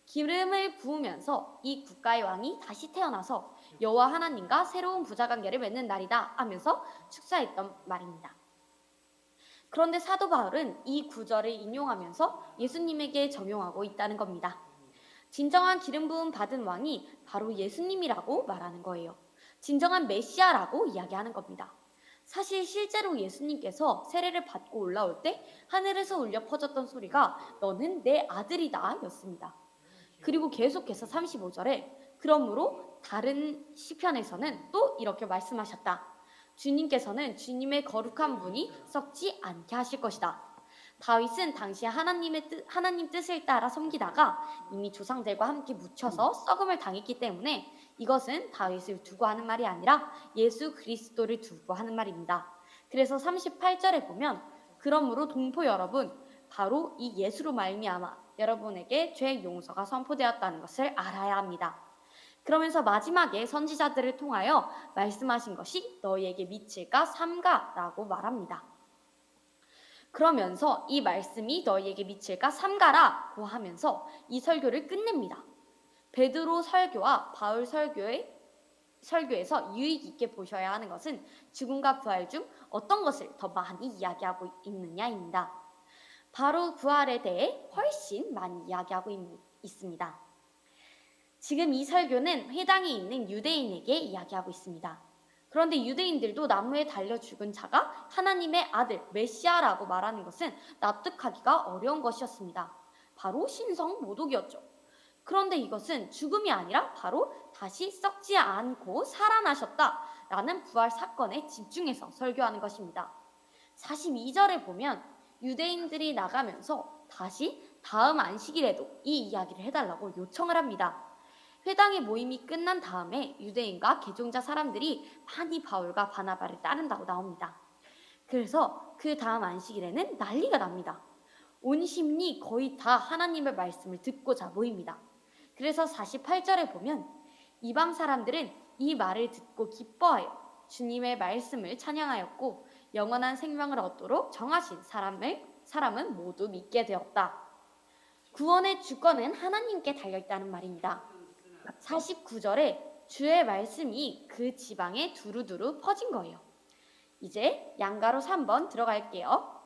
기름을 부으면서 이 국가의 왕이 다시 태어나서 여호와 하나님과 새로운 부자관계를 맺는 날이다 하면서 축사했던 말입니다. 그런데 사도 바울은 이 구절을 인용하면서 예수님에게 적용하고 있다는 겁니다. 진정한 기름 부음 받은 왕이 바로 예수님이라고 말하는 거예요. 진정한 메시아라고 이야기하는 겁니다. 사실 실제로 예수님께서 세례를 받고 올라올 때 하늘에서 울려 퍼졌던 소리가 너는 내 아들이다 였습니다. 그리고 계속해서 35절에 그러므로 다른 시편에서는 또 이렇게 말씀하셨다. 주님께서는 주님의 거룩한 분이 썩지 않게 하실 것이다. 다윗은 당시 하나님 뜻을 따라 섬기다가 이미 조상들과 함께 묻혀서 썩음을 당했기 때문에 이것은 다윗을 두고 하는 말이 아니라 예수 그리스도를 두고 하는 말입니다. 그래서 38절에 보면 그러므로 동포 여러분 바로 이 예수로 말미암아 여러분에게 죄 용서가 선포되었다는 것을 알아야 합니다. 그러면서 마지막에 선지자들을 통하여 말씀하신 것이 너희에게 미칠까 삼가라고 말합니다. 그러면서 이 말씀이 너희에게 미칠까 삼가라고 하면서 이 설교를 끝냅니다. 베드로 설교와 바울 설교에서 유익 있게 보셔야 하는 것은 죽음과 부활 중 어떤 것을 더 많이 이야기하고 있느냐입니다. 바로 부활에 대해 훨씬 많이 이야기하고 있습니다. 지금 이 설교는 회당에 있는 유대인에게 이야기하고 있습니다. 그런데 유대인들도 나무에 달려 죽은 자가 하나님의 아들 메시아라고 말하는 것은 납득하기가 어려운 것이었습니다. 바로 신성 모독이었죠. 그런데 이것은 죽음이 아니라 바로 다시 썩지 않고 살아나셨다라는 부활 사건에 집중해서 설교하는 것입니다. 42절에 보면 유대인들이 나가면서 다시 다음 안식일에도 이 이야기를 해달라고 요청을 합니다. 회당의 모임이 끝난 다음에 유대인과 개종자 사람들이 많이 바울과 바나바를 따른다고 나옵니다. 그래서 그 다음 안식일에는 난리가 납니다. 온 심리 거의 다 하나님의 말씀을 듣고자 모입니다. 그래서 48절에 보면 이방 사람들은 이 말을 듣고 기뻐하여 주님의 말씀을 찬양하였고 영원한 생명을 얻도록 정하신 사람은 모두 믿게 되었다. 구원의 주권은 하나님께 달려있다는 말입니다. 49절에 주의 말씀이 그 지방에 두루두루 퍼진 거예요. 이제 양가로 3번 들어갈게요.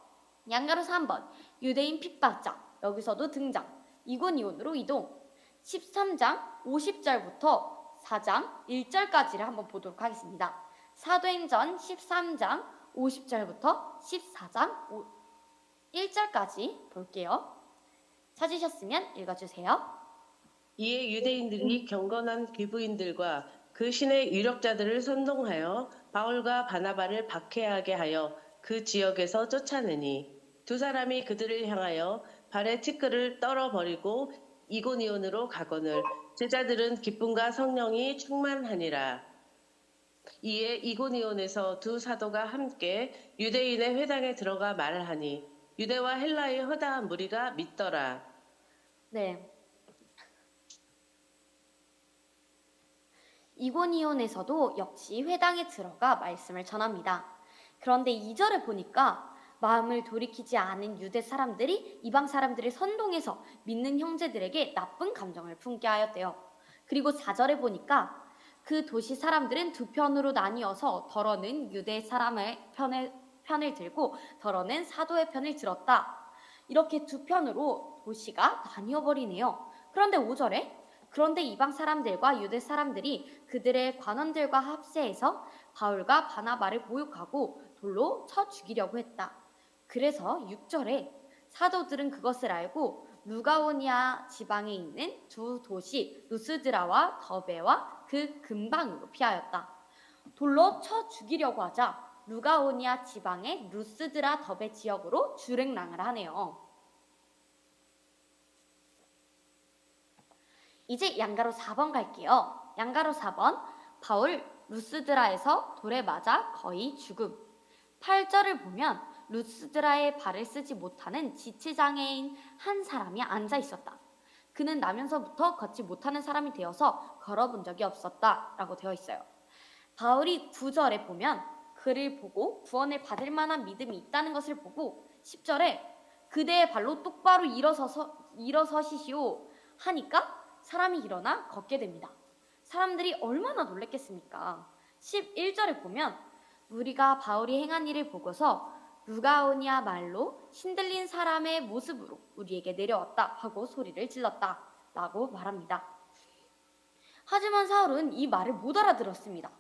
양가로 3번 유대인 핍박자 여기서도 등장. 이곤이온으로 이동. 13장 50절부터 4장 1절까지를 한번 보도록 하겠습니다. 사도행전 13장 50절부터 14장 1절까지 볼게요. 찾으셨으면 읽어주세요. 이에 유대인들이 경건한 귀부인들과 그 신의 유력자들을 선동하여 바울과 바나바를 박해하게 하여 그 지역에서 쫓아내니 두 사람이 그들을 향하여 발에 티끌을 떨어버리고 이고니온으로 가거늘 제자들은 기쁨과 성령이 충만하니라. 이에 이고니온에서 두 사도가 함께 유대인의 회당에 들어가 말을 하니 유대와 헬라의 허다한 무리가 믿더라. 네. 이고니온에서도 역시 회당에 들어가 말씀을 전합니다. 그런데 2절에 보니까 마음을 돌이키지 않은 유대 사람들이 이방 사람들을 선동해서 믿는 형제들에게 나쁜 감정을 품게 하였대요. 그리고 4절에 보니까 그 도시 사람들은 두 편으로 나뉘어서 덜어는 유대 사람의 편을 들고 덜어는 사도의 편을 들었다. 이렇게 두 편으로 도시가 나뉘어버리네요. 그런데 5절에 그런데 이방 사람들과 유대 사람들이 그들의 관원들과 합세해서 바울과 바나바를 모욕하고 돌로 쳐 죽이려고 했다. 그래서 6절에 사도들은 그것을 알고 루가오니아 지방에 있는 두 도시 루스드라와 더베와 그 근방으로 피하였다. 돌로 쳐 죽이려고 하자 루가오니아 지방의 루스드라 더베 지역으로 주랭랑을 하네요. 이제 양가로 4번 갈게요. 양가로 4번 바울 루스드라에서 돌에 맞아 거의 죽음. 8절을 보면 루스드라에 발을 쓰지 못하는 지체장애인 한 사람이 앉아 있었다. 그는 나면서부터 걷지 못하는 사람이 되어서 걸어본 적이 없었다 라고 되어 있어요. 바울이 9절에 보면 그를 보고 구원을 받을 만한 믿음이 있다는 것을 보고 10절에 그대의 발로 똑바로 일어서시시오 하니까 사람이 일어나 걷게 됩니다. 사람들이 얼마나 놀랬겠습니까? 11절에 보면 무리가 바울이 행한 일을 보고서 루가오니아 말로 신들린 사람의 모습으로 우리에게 내려왔다 하고 소리를 질렀다 라고 말합니다. 하지만 사울은 이 말을 못 알아들었습니다.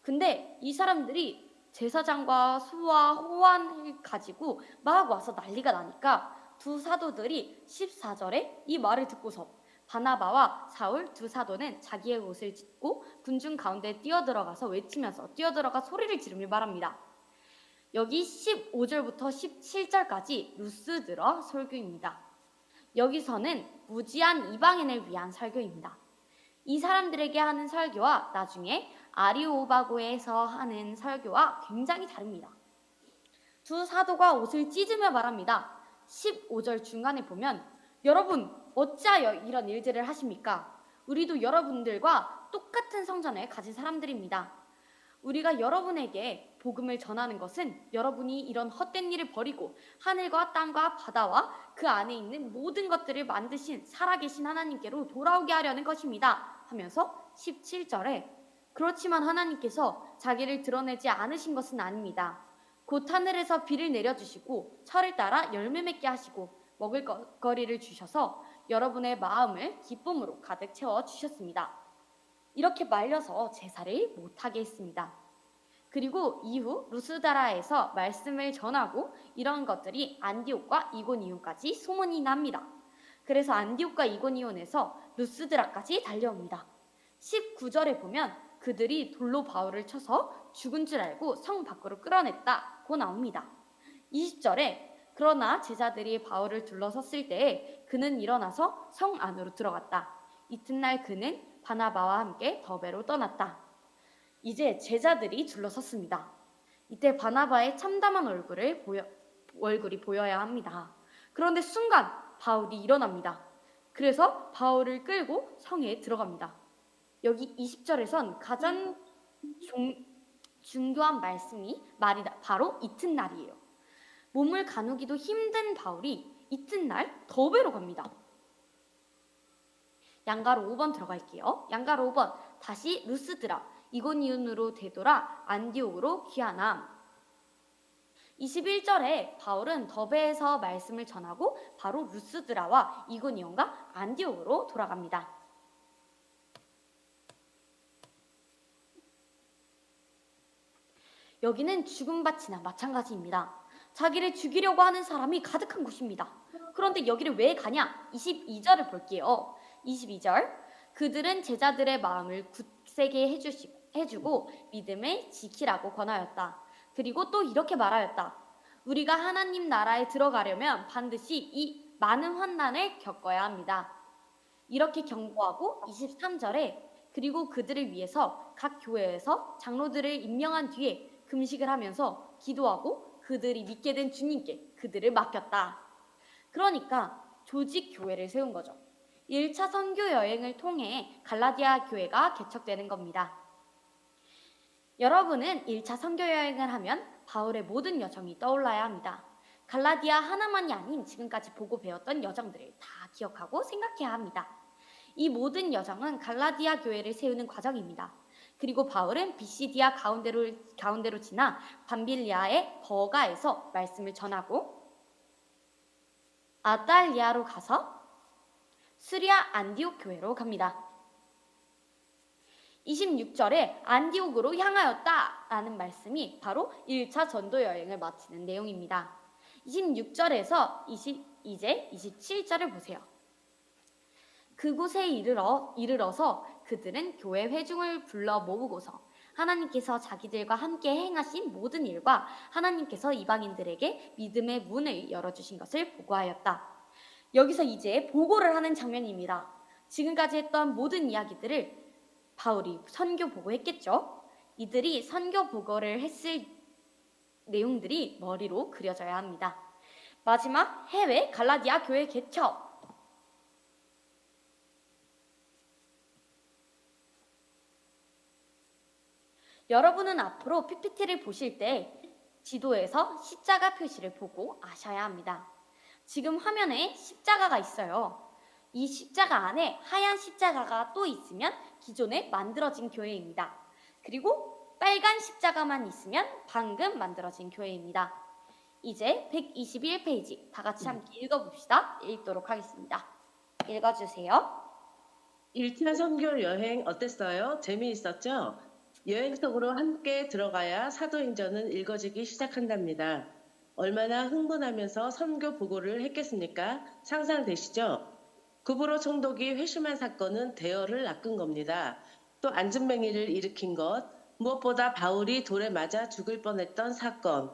근데 이 사람들이 제사장과 소와 호환을 가지고 막 와서 난리가 나니까 두 사도들이 14절에 이 말을 듣고서 바나바와 사울 두 사도는 자기의 옷을 찢고 군중 가운데 뛰어들어가서 외치면서 뛰어들어가 소리를 지르며 말합니다. 여기 15절부터 17절까지 루스드러 설교입니다. 여기서는 무지한 이방인을 위한 설교입니다. 이 사람들에게 하는 설교와 나중에 아리오바고에서 하는 설교와 굉장히 다릅니다. 두 사도가 옷을 찢으며 말합니다. 15절 중간에 보면 여러분 어찌하여 이런 일들을 하십니까? 우리도 여러분들과 똑같은 성전을 가진 사람들입니다. 우리가 여러분에게 복음을 전하는 것은 여러분이 이런 헛된 일을 버리고 하늘과 땅과 바다와 그 안에 있는 모든 것들을 만드신 살아계신 하나님께로 돌아오게 하려는 것입니다. 하면서 17절에 그렇지만 하나님께서 자기를 드러내지 않으신 것은 아닙니다. 곧 하늘에서 비를 내려주시고 철을 따라 열매 맺게 하시고 먹을 거리를 주셔서 여러분의 마음을 기쁨으로 가득 채워 주셨습니다. 이렇게 말려서 제사를 못하게 했습니다. 그리고 이후 루스드라에서 말씀을 전하고 이런 것들이 안디옥과 이고니온까지 소문이 납니다. 그래서 안디옥과 이고니온에서 루스드라까지 달려옵니다. 19절에 보면 그들이 돌로 바울을 쳐서 죽은 줄 알고 성 밖으로 끌어냈다고 나옵니다. 20절에 그러나 제자들이 바울을 둘러섰을 때에 그는 일어나서 성 안으로 들어갔다. 이튿날 그는 바나바와 함께 더베로 떠났다. 이제 제자들이 둘러섰습니다. 이때 바나바의 참담한 얼굴이 보여야 합니다. 그런데 순간 바울이 일어납니다. 그래서 바울을 끌고 성에 들어갑니다. 여기 20절에선 가장 중요한 말이 바로 이튿날이에요. 몸을 가누기도 힘든 바울이 이튿날 더베로 갑니다. 양가로 5번 들어갈게요. 양가로 5번 다시 루스드라 이고니온으로 되돌아 안디옥으로 귀환함. 21절에 바울은 더베에서 말씀을 전하고 바로 루스드라와 이고니온과 안디옥으로 돌아갑니다. 여기는 죽음밭이나 마찬가지입니다. 자기를 죽이려고 하는 사람이 가득한 곳입니다. 그런데 여기를 왜 가냐? 22절을 볼게요. 22절 그들은 제자들의 마음을 굳세게 해주고 믿음을 지키라고 권하였다. 그리고 또 이렇게 말하였다. 우리가 하나님 나라에 들어가려면 반드시 이 많은 환난을 겪어야 합니다. 이렇게 경고하고 23절에 그리고 그들을 위해서 각 교회에서 장로들을 임명한 뒤에 금식을 하면서 기도하고 그들이 믿게 된 주님께 그들을 맡겼다. 그러니까 조직 교회를 세운 거죠. 1차 선교 여행을 통해 갈라디아 교회가 개척되는 겁니다. 여러분은 1차 선교 여행을 하면 바울의 모든 여정이 떠올라야 합니다. 갈라디아 하나만이 아닌 지금까지 보고 배웠던 여정들을 다 기억하고 생각해야 합니다. 이 모든 여정은 갈라디아 교회를 세우는 과정입니다. 그리고 바울은 비시디아 가운데로 지나 밤빌리아의 버가에서 말씀을 전하고 아달리아로 가서 수리아 안디옥 교회로 갑니다. 26절에 안디옥으로 향하였다라는 말씀이 바로 1차 전도 여행을 마치는 내용입니다. 26절에서 이제 27절을 보세요. 그곳에 이르러서 그들은 교회 회중을 불러 모으고서 하나님께서 자기들과 함께 행하신 모든 일과 하나님께서 이방인들에게 믿음의 문을 열어주신 것을 보고하였다. 여기서 이제 보고를 하는 장면입니다. 지금까지 했던 모든 이야기들을 바울이 선교 보고했겠죠. 이들이 선교 보고를 했을 내용들이 머리로 그려져야 합니다. 마지막 해외 갈라디아 교회 개척. 여러분은 앞으로 PPT를 보실 때 지도에서 십자가 표시를 보고 아셔야 합니다. 지금 화면에 십자가가 있어요. 이 십자가 안에 하얀 십자가가 또 있으면 기존에 만들어진 교회입니다. 그리고 빨간 십자가만 있으면 방금 만들어진 교회입니다. 이제 121페이지 다 같이 함께 읽어봅시다. 읽도록 하겠습니다. 읽어주세요. 1차 선교 여행 어땠어요? 재미있었죠? 여행 속으로 함께 들어가야 사도행전은 읽어지기 시작한답니다. 얼마나 흥분하면서 선교 보고를 했겠습니까? 상상되시죠? 구브로 총독이 회심한 사건은 대여를 낚은 겁니다. 또 안진뱅이를 일으킨 것, 무엇보다 바울이 돌에 맞아 죽을 뻔했던 사건,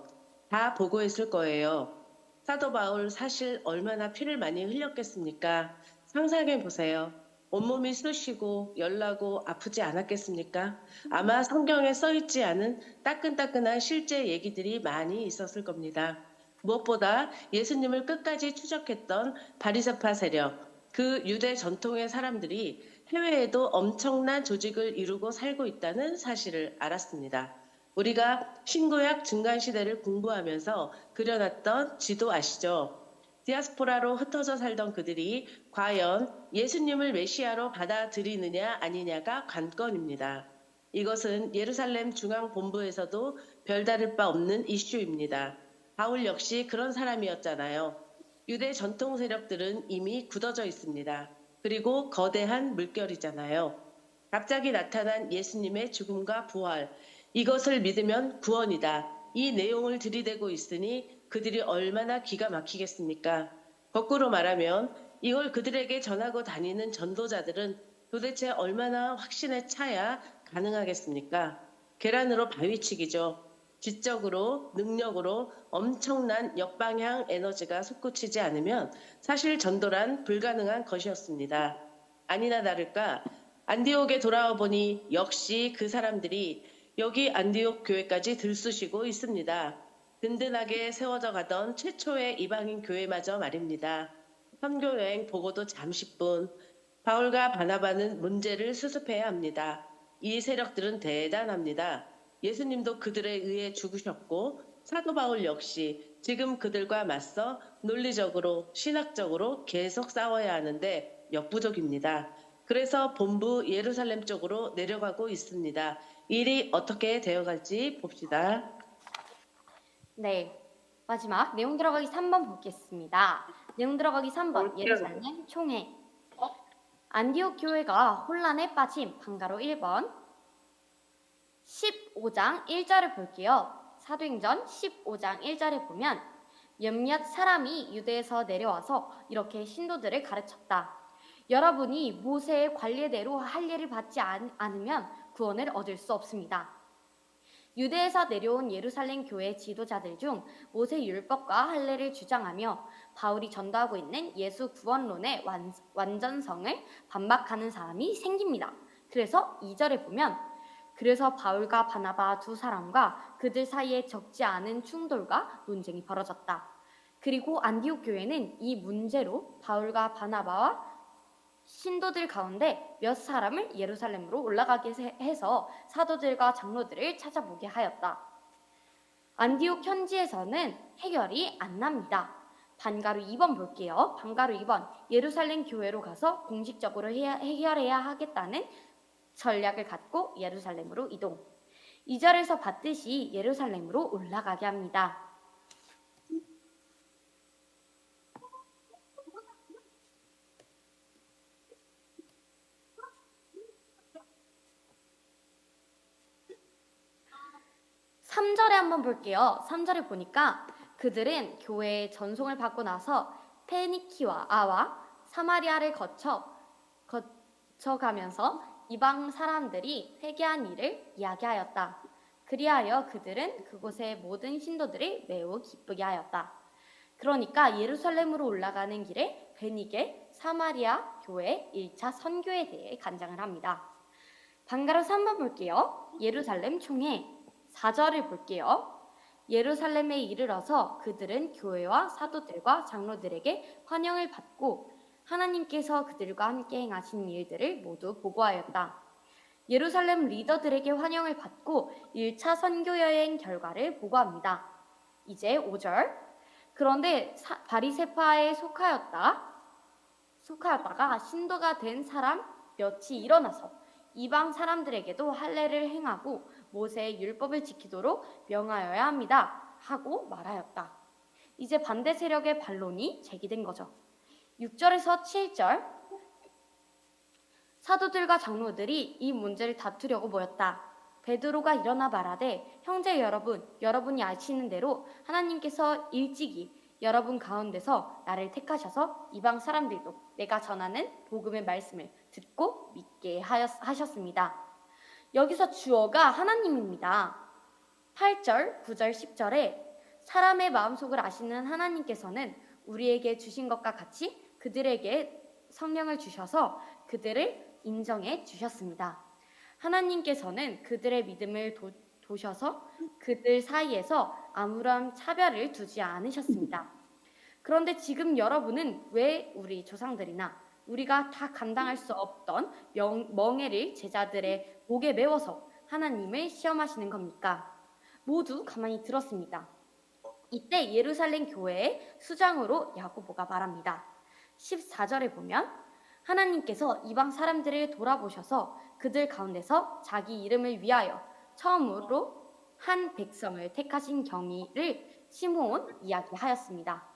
다 보고했을 거예요. 사도 바울 사실 얼마나 피를 많이 흘렸겠습니까? 상상해 보세요. 온몸이 쑤시고 열나고 아프지 않았겠습니까? 아마 성경에 써있지 않은 따끈따끈한 실제 얘기들이 많이 있었을 겁니다. 무엇보다 예수님을 끝까지 추적했던 바리새파 세력, 그 유대 전통의 사람들이 해외에도 엄청난 조직을 이루고 살고 있다는 사실을 알았습니다. 우리가 신구약 중간시대를 공부하면서 그려놨던 지도 아시죠? 디아스포라로 흩어져 살던 그들이 과연 예수님을 메시아로 받아들이느냐 아니냐가 관건입니다. 이것은 예루살렘 중앙본부에서도 별다를 바 없는 이슈입니다. 바울 역시 그런 사람이었잖아요. 유대 전통 세력들은 이미 굳어져 있습니다. 그리고 거대한 물결이잖아요. 갑자기 나타난 예수님의 죽음과 부활, 이것을 믿으면 구원이다. 이 내용을 들이대고 있으니 그들이 얼마나 기가 막히겠습니까? 거꾸로 말하면 이걸 그들에게 전하고 다니는 전도자들은 도대체 얼마나 확신에 차야 가능하겠습니까? 계란으로 바위치기죠. 지적으로, 능력으로 엄청난 역방향 에너지가 솟구치지 않으면 사실 전도란 불가능한 것이었습니다. 아니나 다를까 안디옥에 돌아와 보니 역시 그 사람들이 여기 안디옥 교회까지 들쑤시고 있습니다. 든든하게 세워져 가던 최초의 이방인 교회마저 말입니다. 선교여행 보고도 잠시뿐. 바울과 바나바는 문제를 수습해야 합니다. 이 세력들은 대단합니다. 예수님도 그들에 의해 죽으셨고 사도 바울 역시 지금 그들과 맞서 논리적으로 신학적으로 계속 싸워야 하는데 역부족입니다. 그래서 본부 예루살렘 쪽으로 내려가고 있습니다. 일이 어떻게 되어갈지 봅시다. 네. 마지막 내용 들어가기 3번 보겠습니다. 내용 들어가기 3번 예루살렘 총회. 안디옥 교회가 혼란에 빠짐. 방가로 1번. 15장 1절을 볼게요. 사도행전 15장 1절에 보면 몇몇 사람이 유대에서 내려와서 이렇게 신도들을 가르쳤다. 여러분이 모세의 관례대로 할례를 받지 않으면 구원을 얻을 수 없습니다. 유대에서 내려온 예루살렘 교회 지도자들 중 모세 율법과 할례를 주장하며 바울이 전도하고 있는 예수 구원론의 완전성을 반박하는 사람이 생깁니다. 그래서 2절에 보면 그래서 바울과 바나바 두 사람과 그들 사이에 적지 않은 충돌과 논쟁이 벌어졌다. 그리고 안디옥 교회는 이 문제로 바울과 바나바와 신도들 가운데 몇 사람을 예루살렘으로 올라가게 해서 사도들과 장로들을 찾아보게 하였다. 안디옥 현지에서는 해결이 안 납니다. 반가로 2번 볼게요. 반가로 2번 예루살렘 교회로 가서 공식적으로 해결해야 하겠다는 전략을 갖고 예루살렘으로 이동. 2절에서 봤듯이 예루살렘으로 올라가게 합니다. 삼절에 한번 볼게요. 3절에 보니까 그들은 교회의 전송을 받고 나서 페니키와 사마리아를 거쳐가면서 이방 사람들이 회개한 일을 이야기하였다. 그리하여 그들은 그곳의 모든 신도들을 매우 기쁘게 하였다. 그러니까 예루살렘으로 올라가는 길에 베니게 사마리아 교회 1차 선교에 대해 간장을 합니다. 방가로 3번 볼게요. 예루살렘 총회 4절을 볼게요. 예루살렘에 이르러서 그들은 교회와 사도들과 장로들에게 환영을 받고 하나님께서 그들과 함께 행하신 일들을 모두 보고하였다. 예루살렘 리더들에게 환영을 받고 1차 선교 여행 결과를 보고합니다. 이제 5절. 그런데 바리새파에 속하였다가 신도가 된 사람 몇이 일어나서 이방 사람들에게도 할례를 행하고 모세의 율법을 지키도록 명하여야 합니다. 하고 말하였다. 이제 반대 세력의 반론이 제기된 거죠. 6절에서 7절 사도들과 장로들이 이 문제를 다투려고 모였다. 베드로가 일어나 말하되 형제 여러분 여러분이 아시는 대로 하나님께서 일찍이 여러분 가운데서 나를 택하셔서 이방 사람들도 내가 전하는 복음의 말씀을 듣고 믿게 하셨습니다. 여기서 주어가 하나님입니다. 8절, 9절, 10절에 사람의 마음속을 아시는 하나님께서는 우리에게 주신 것과 같이 그들에게 성령을 주셔서 그들을 인정해 주셨습니다. 하나님께서는 그들의 믿음을 도셔서 그들 사이에서 아무런 차별을 두지 않으셨습니다. 그런데 지금 여러분은 왜 우리 조상들이나 우리가 다 감당할 수 없던 멍에를 제자들의 목에 메워서 하나님을 시험하시는 겁니까? 모두 가만히 들었습니다. 이때 예루살렘 교회의 수장으로 야고보가 말합니다. 14절에 보면 하나님께서 이방 사람들을 돌아보셔서 그들 가운데서 자기 이름을 위하여 처음으로 한 백성을 택하신 경위를 시므온 이야기하였습니다.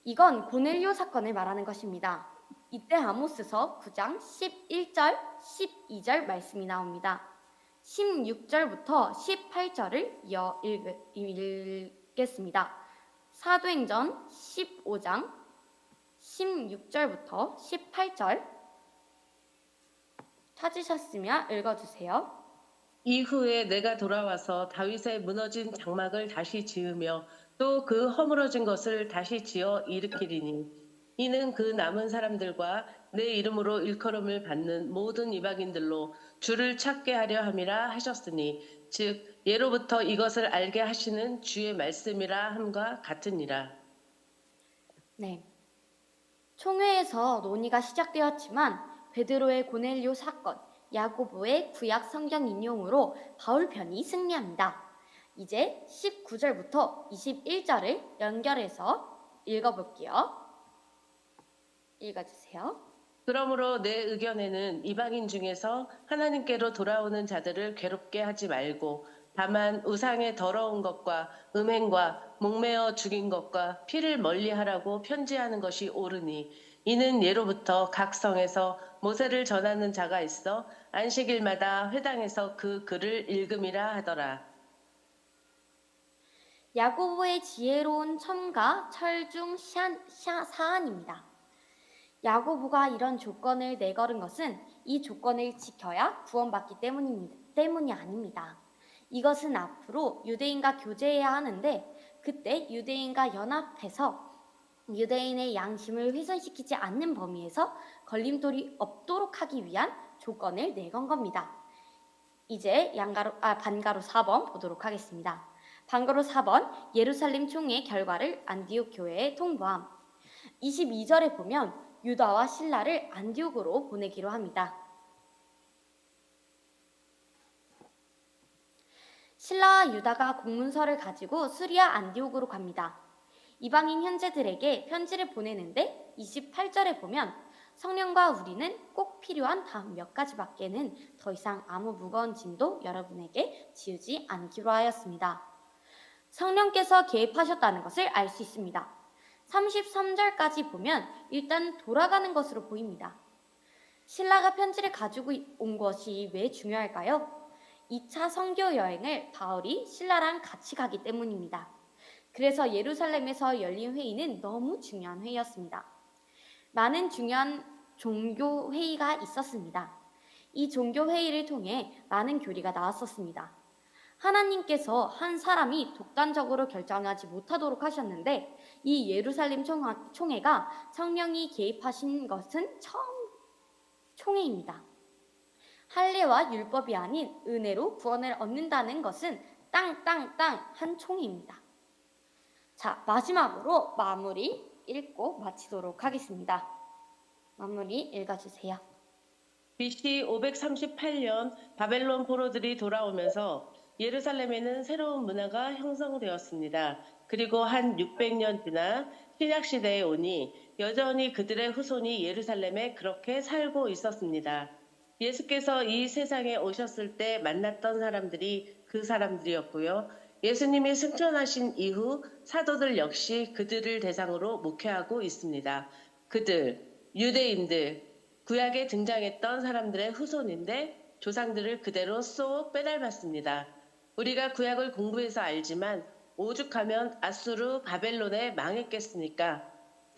이건 고넬료 사건을 말하는 것입니다. 이때 아모스서 9장 11절, 12절 말씀이 나옵니다. 16절부터 18절을 이어 읽겠습니다. 사도행전 15장 16절부터 18절 찾으셨으면 읽어주세요. 이후에 내가 돌아와서 다윗의 무너진 장막을 다시 지으며 또 그 허물어진 것을 다시 지어 일으키리니 이는 그 남은 사람들과 내 이름으로 일컬음을 받는 모든 이방인들로 주를 찾게 하려 함이라 하셨으니 즉 예로부터 이것을 알게 하시는 주의 말씀이라 함과 같으니라. 네. 총회에서 논의가 시작되었지만 베드로의 고넬료 사건, 야고보의 구약 성경 인용으로 바울 편이 승리합니다. 이제 19절부터 21절을 연결해서 읽어볼게요. 읽어주세요. 그러므로 내 의견에는 이방인 중에서 하나님께로 돌아오는 자들을 괴롭게 하지 말고 다만 우상의 더러운 것과 음행과 목매어 죽인 것과 피를 멀리하라고 편지하는 것이 옳으니 이는 예로부터 각 성에서 모세를 전하는 자가 있어 안식일마다 회당에서 그 글을 읽음이라 하더라. 야고보의 지혜로운 첨가 철중 사안입니다. 야고보가 이런 조건을 내걸은 것은 이 조건을 지켜야 구원받기 때문이 아닙니다. 이것은 앞으로 유대인과 교제해야 하는데 그때 유대인과 연합해서 유대인의 양심을 훼손시키지 않는 범위에서 걸림돌이 없도록 하기 위한 조건을 내건 겁니다. 이제 반가로 4번 보도록 하겠습니다. 반가로 4번 예루살렘 총회 결과를 안디옥 교회에 통보함. 22절에 보면 유다와 실라를 안디옥으로 보내기로 합니다. 실라와 유다가 공문서를 가지고 수리아 안디옥으로 갑니다. 이방인 형제들에게 편지를 보내는데 28절에 보면 성령과 우리는 꼭 필요한 다음 몇 가지밖에는 더 이상 아무 무거운 짐도 여러분에게 지우지 않기로 하였습니다. 성령께서 개입하셨다는 것을 알 수 있습니다. 33절까지 보면 일단 돌아가는 것으로 보입니다. 신라가 편지를 가지고 온 것이 왜 중요할까요? 2차 선교 여행을 바울이 신라랑 같이 가기 때문입니다. 그래서 예루살렘에서 열린 회의는 너무 중요한 회의였습니다. 많은 중요한 종교 회의가 있었습니다. 이 종교 회의를 통해 많은 교리가 나왔었습니다. 하나님께서 한 사람이 독단적으로 결정하지 못하도록 하셨는데 이 예루살렘 총회가 성령이 개입하신 것은 처음 총회입니다. 할례와 율법이 아닌 은혜로 구원을 얻는다는 것은 땅땅땅 한 총회입니다. 자, 마지막으로 마무리 읽고 마치도록 하겠습니다. 마무리 읽어주세요. BC 538년 바벨론 포로들이 돌아오면서 예루살렘에는 새로운 문화가 형성되었습니다. 그리고 한 600년 지나 신약시대에 오니 여전히 그들의 후손이 예루살렘에 그렇게 살고 있었습니다. 예수께서 이 세상에 오셨을 때 만났던 사람들이 그 사람들이었고요. 예수님이 승천하신 이후 사도들 역시 그들을 대상으로 목회하고 있습니다. 그들, 유대인들, 구약에 등장했던 사람들의 후손인데 조상들을 그대로 쏙 빼닮았습니다. 우리가 구약을 공부해서 알지만 오죽하면 아수르 바벨론에 망했겠습니까?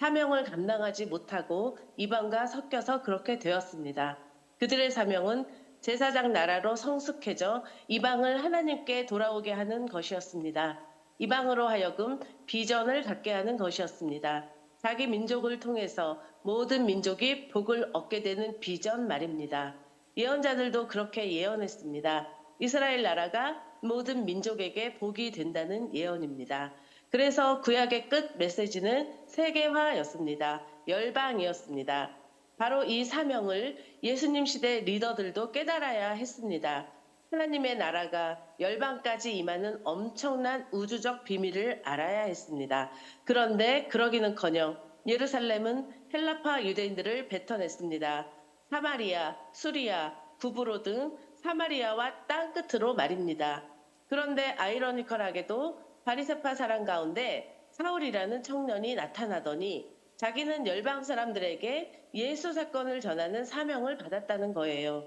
사명을 감당하지 못하고 이방과 섞여서 그렇게 되었습니다. 그들의 사명은 제사장 나라로 성숙해져 이방을 하나님께 돌아오게 하는 것이었습니다. 이방으로 하여금 비전을 갖게 하는 것이었습니다. 자기 민족을 통해서 모든 민족이 복을 얻게 되는 비전 말입니다. 예언자들도 그렇게 예언했습니다. 이스라엘 나라가 모든 민족에게 복이 된다는 예언입니다. 그래서 구약의 끝 메시지는 세계화였습니다. 열방이었습니다. 바로 이 사명을 예수님 시대 리더들도 깨달아야 했습니다. 하나님의 나라가 열방까지 임하는 엄청난 우주적 비밀을 알아야 했습니다. 그런데 그러기는커녕 예루살렘은 헬라파 유대인들을 뱉어냈습니다. 사마리아, 수리아, 구브로 등 사마리아와 땅끝으로 말입니다. 그런데 아이러니컬하게도 바리새파 사람 가운데 사울이라는 청년이 나타나더니 자기는 열방 사람들에게 예수 사건을 전하는 사명을 받았다는 거예요.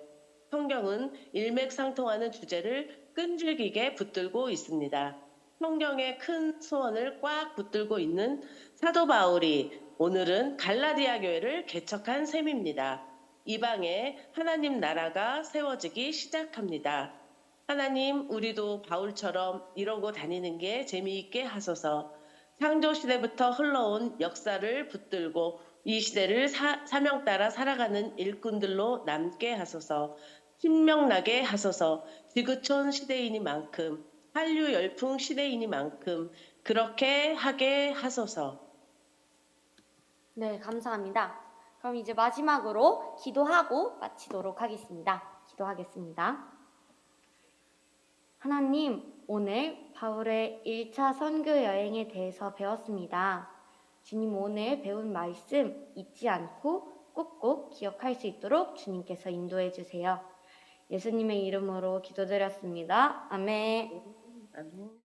성경은 일맥상통하는 주제를 끈질기게 붙들고 있습니다. 성경의 큰 소원을 꽉 붙들고 있는 사도 바울이 오늘은 갈라디아 교회를 개척한 셈입니다. 이방에 하나님 나라가 세워지기 시작합니다. 하나님, 우리도 바울처럼 이러고 다니는 게 재미있게 하소서. 창조시대부터 흘러온 역사를 붙들고 이 시대를 사명 따라 살아가는 일꾼들로 남게 하소서. 신명나게 하소서. 지구촌 시대이니만큼, 한류 열풍 시대이니만큼 그렇게 하게 하소서. 네, 감사합니다. 그럼 이제 마지막으로 기도하고 마치도록 하겠습니다. 기도하겠습니다. 하나님, 오늘 바울의 1차 선교 여행에 대해서 배웠습니다. 주님, 오늘 배운 말씀 잊지 않고 꼭꼭 기억할 수 있도록 주님께서 인도해 주세요. 예수님의 이름으로 기도드렸습니다. 아멘. 아멘.